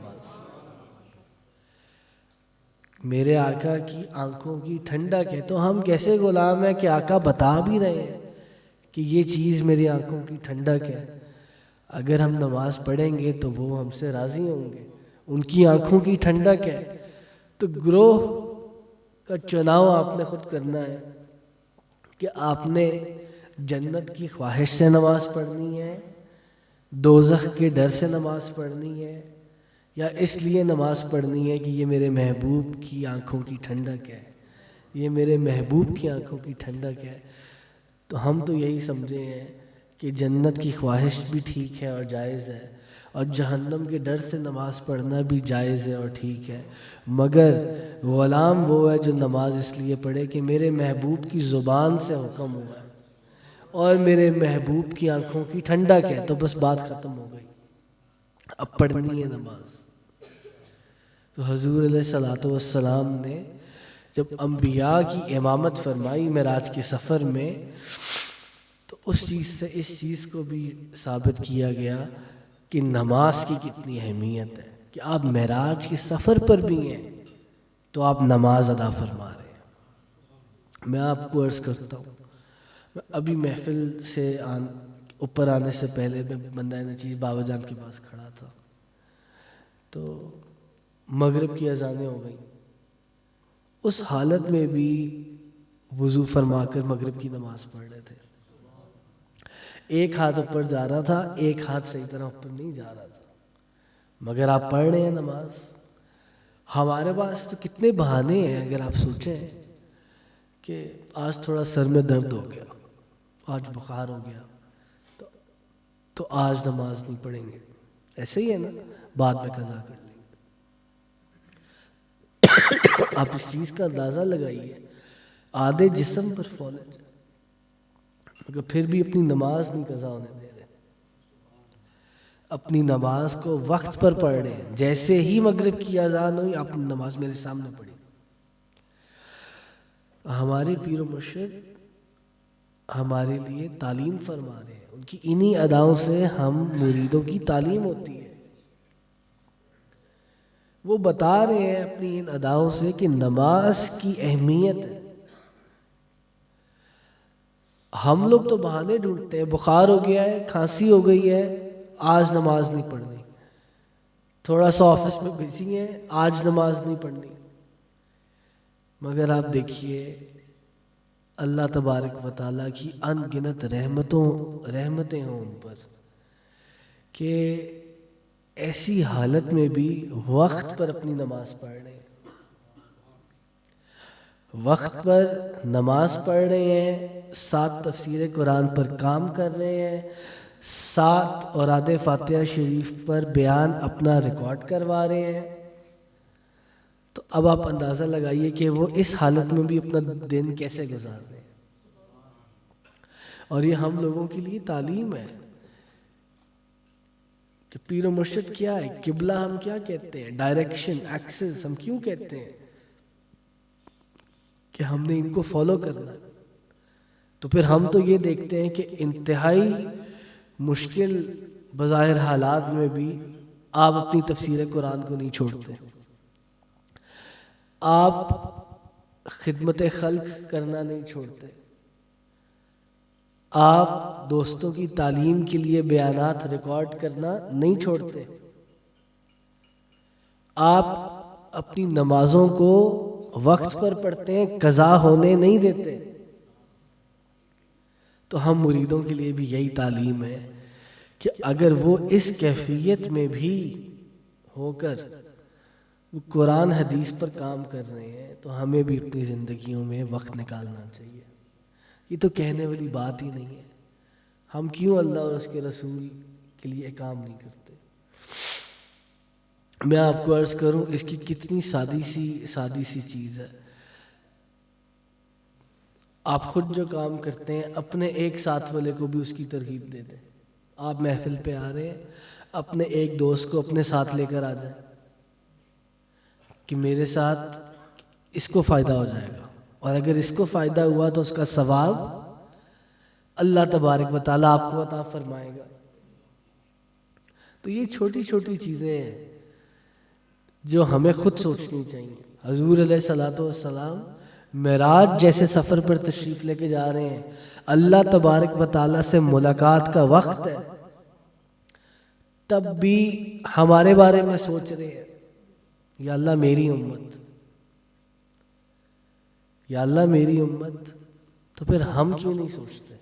میرے آقا کی آنکھوں کی ٹھنڈک ہے۔ تو ہم کیسے غلام ہیں کہ آقا بتا بھی رہے ہیں کہ یہ چیز میری آنکھوں کی ٹھنڈک ہے، اگر ہم نماز پڑھیں گے تو وہ ہم سے راضی ہوں گے، ان کی آنکھوں کی ٹھنڈک ہے۔ تو گروہ کا چناؤ آپ نے خود کرنا ہے کہ آپ نے جنت کی خواہش سے نماز پڑھنی ہے، دوزخ کے ڈر سے نماز پڑھنی ہے، یا اس لیے نماز پڑھنی ہے کہ یہ میرے محبوب کی آنکھوں کی ٹھنڈک ہے، یہ میرے محبوب کی آنکھوں کی ٹھنڈک ہے۔ تو ہم تو یہی سمجھے ہیں کہ جنت کی خواہش بھی ٹھیک ہے اور جائز ہے، اور جہنم کے ڈر سے نماز پڑھنا بھی جائز ہے اور ٹھیک ہے، مگر غلام وہ ہے جو نماز اس لیے پڑھے کہ میرے محبوب کی زبان سے حکم ہوا ہے اور میرے محبوب کی آنکھوں کی ٹھنڈک ہے، تو بس بات ختم ہو گئی، اب پڑھنی ہے نماز۔ تو حضور علیہ الصلوۃ والسلام نے جب انبیاء کی امامت فرمائی معراج کے سفر میں، تو اس چیز سے اس چیز کو بھی ثابت کیا گیا کہ نماز کی کتنی اہمیت ہے کہ آپ معراج کے سفر پر بھی ہیں تو آپ نماز ادا فرما رہے ہیں۔ میں آپ کو عرض کرتا ہوں، میں ابھی محفل سے اوپر آنے سے پہلے میں بندہ نچیز بابا جان کے پاس کھڑا تھا، تو مغرب کی اذانیں ہو گئیں۔ اس حالت میں بھی وضو فرما کر مغرب کی نماز پڑھ رہے تھے، ایک ہاتھ اوپر جا رہا تھا، ایک ہاتھ صحیح طرح اوپر نہیں جا رہا تھا، مگر آپ پڑھ رہے ہیں نماز۔ ہمارے پاس تو کتنے بہانے ہیں، اگر آپ سوچیں کہ آج تھوڑا سر میں درد ہو گیا، آج بخار ہو گیا، تو آج نماز نہیں پڑھیں گے، ایسے ہی ہے نا، بعد میں قضا کر لیں گے۔ آپ اس چیز کا اندازہ لگائیے، آدھے جسم پر فالج، مگر پھر بھی اپنی نماز نہیں قضا ہونے دے رہے، اپنی نماز کو وقت پر پڑھ رہے ہیں۔ جیسے ہی مغرب کی اذان ہوئی آپ نے نماز میرے سامنے پڑھی۔ ہمارے پیر و مرشد ہمارے لیے تعلیم فرما رہے ہیں، ان کی انہی اداؤں سے ہم مریدوں کی تعلیم ہوتی ہے۔ وہ بتا رہے ہیں اپنی ان اداؤں سے کہ نماز کی اہمیت ہے، ہم لوگ تو بہانے ڈھونڈتے ہیں، بخار ہو گیا ہے، کھانسی ہو گئی ہے، آج نماز نہیں پڑھنی، تھوڑا سا آفس میں بزی ہیں، آج نماز نہیں پڑھنی. مگر آپ دیکھیے اللہ تبارک و تعالیٰ کی ان گنت رحمتیں ہوں ان پر کہ ایسی حالت میں بھی وقت پر اپنی نماز پڑھ رہے ہیں، وقت پر نماز پڑھ رہے ہیں، 7 تفسیر قرآن پر کام کر رہے ہیں، 7 اوراد فاتحہ شریف پر بیان اپنا ریکارڈ کروا رہے ہیں. تو اب آپ اندازہ لگائیے کہ وہ اس حالت میں بھی اپنا دن کیسے گزار رہے ہیں. اور یہ ہم لوگوں کے لیے تعلیم ہے کہ پیر و مرشد کیا ہے، قبلہ ہم کیا کہتے ہیں، ڈائریکشن، ایکسس ہم کیوں کہتے ہیں کہ ہم نے ان کو فالو کرنا. تو پھر ہم تو یہ دیکھتے ہیں کہ انتہائی مشکل بظاہر حالات میں بھی آپ اپنی تفسیر قرآن کو نہیں چھوڑتے، آپ خدمت خلق کرنا نہیں چھوڑتے، آپ دوستوں کی تعلیم کے لیے بیانات ریکارڈ کرنا نہیں چھوڑتے، آپ اپنی نمازوں کو وقت پر پڑھتے ہیں، قضا ہونے نہیں دیتے. تو ہم مریدوں کے لیے بھی یہی تعلیم ہے کہ اگر وہ اس کیفیت میں بھی ہو کر وہ قرآن حدیث پر کام کر رہے ہیں تو ہمیں بھی اپنی زندگیوں میں وقت نکالنا چاہیے. یہ تو کہنے والی بات ہی نہیں ہے، ہم کیوں اللہ اور اس کے رسول کے لیے کام نہیں کرتے. میں آپ کو عرض کروں اس کی کتنی سادی سی چیز ہے. آپ خود جو کام کرتے ہیں اپنے ایک ساتھ والے کو بھی اس کی ترغیب دے دیں. آپ محفل پہ آ رہے ہیں، اپنے ایک دوست کو اپنے ساتھ لے کر آ جائیں کہ میرے ساتھ اس کو فائدہ ہو جائے گا، اور اگر اس کو فائدہ ہوا تو اس کا ثواب اللہ تبارک و تعالیٰ آپ کو عطا فرمائے گا. تو یہ چھوٹی چھوٹی چیزیں ہیں جو ہمیں خود سوچنی چاہیے. حضور علیہ الصلوۃ والسلام معراج جیسے سفر پر تشریف لے کے جا رہے ہیں، اللہ تبارک و تعالیٰ سے ملاقات کا وقت ہے، تب بھی ہمارے بارے میں سوچ رہے ہیں یا اللہ میری امت، یا اللہ میری امت. تو پھر ہم کیوں نہیں سوچتے؟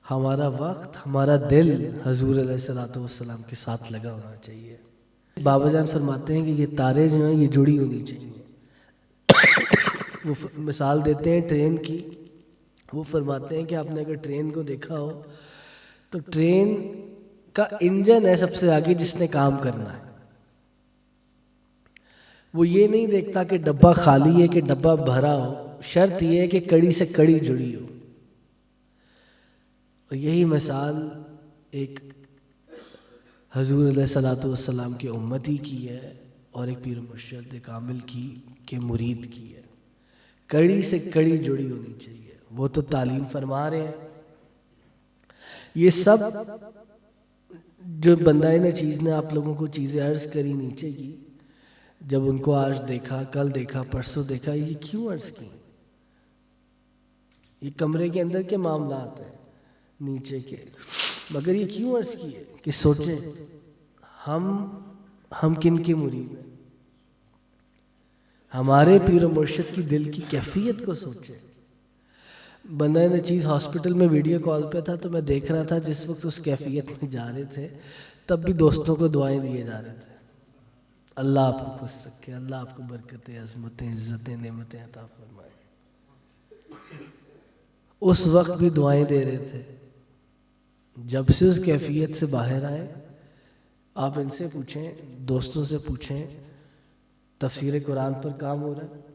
ہمارا وقت، ہمارا دل حضور علیہ الصلوۃ والسلام کے ساتھ لگا ہونا چاہیے. بابا جان فرماتے ہیں کہ یہ تارے جو ہیں یہ جڑی ہونی چاہیے. وہ مثال دیتے ہیں ٹرین کی. وہ فرماتے ہیں کہ آپ نے اگر ٹرین کو دیکھا ہو تو ٹرین کا انجن ہے سب سے آگے جس نے کام کرنا ہے. وہ یہ نہیں دیکھتا کہ ڈبہ خالی ہے کہ ڈبہ بھرا ہو، شرط یہ ہے کہ کڑی سے کڑی جڑی ہو. اور یہی مثال ایک حضور علیہ الصلوۃ والسلام کی امتی کی ہے اور ایک پیر مرشد کامل کی کہ مرید کی ہے. کڑی سے کڑی جڑی ہونی چاہیے. وہ تو تعلیم فرما رہے ہیں. یہ سب جو بندہ نچیز نے آپ لوگوں کو چیزیں عرض کری نیچے کی، جب ان کو آج دیکھا، کل دیکھا، پرسوں دیکھا، یہ کیوں عرض کی؟ یہ کمرے کے اندر کے معاملات ہیں نیچے کے، مگر یہ کیوں عرض کیے کہ سوچیں ہم کن کے مرید ہیں. ہمارے پیر و مرشد کی دل کی کیفیت کو سوچیں. بندہ نچیز ہاسپٹل میں ویڈیو کال پہ تھا تو میں دیکھ رہا تھا جس وقت اس کیفیت میں جا رہے تھے تب بھی دوستوں کو دعائیں دیے جا رہے تھے. اللہ آپ کو خوش رکھے، اللہ آپ کو برکتیں، عظمتیں، عزتیں، نعمتیں عطا فرمائے. اس وقت بھی دعائیں دے رہے تھے. جب سے اس کیفیت سے باہر آئے، آپ ان سے پوچھیں، دوستوں سے پوچھیں، تفسیر قرآن پر کام ہو رہا ہے،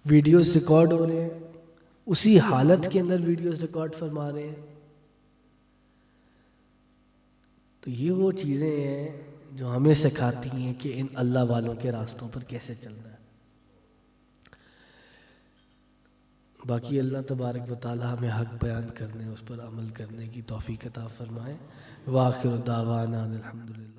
ویڈیوز ریکارڈ ہو رہے ہیں، اسی حالت کے اندر ویڈیوز ریکارڈ فرما رہے ہیں. تو یہ وہ چیزیں ہیں جو ہمیں سکھاتی ہیں کہ ان اللہ والوں کے راستوں پر کیسے چلنا ہے. باقی اللہ تبارک و تعالی ہمیں حق بیان کرنے، اس پر عمل کرنے کی توفیق عطا فرمائے. وآخر دعوانا الحمدللہ.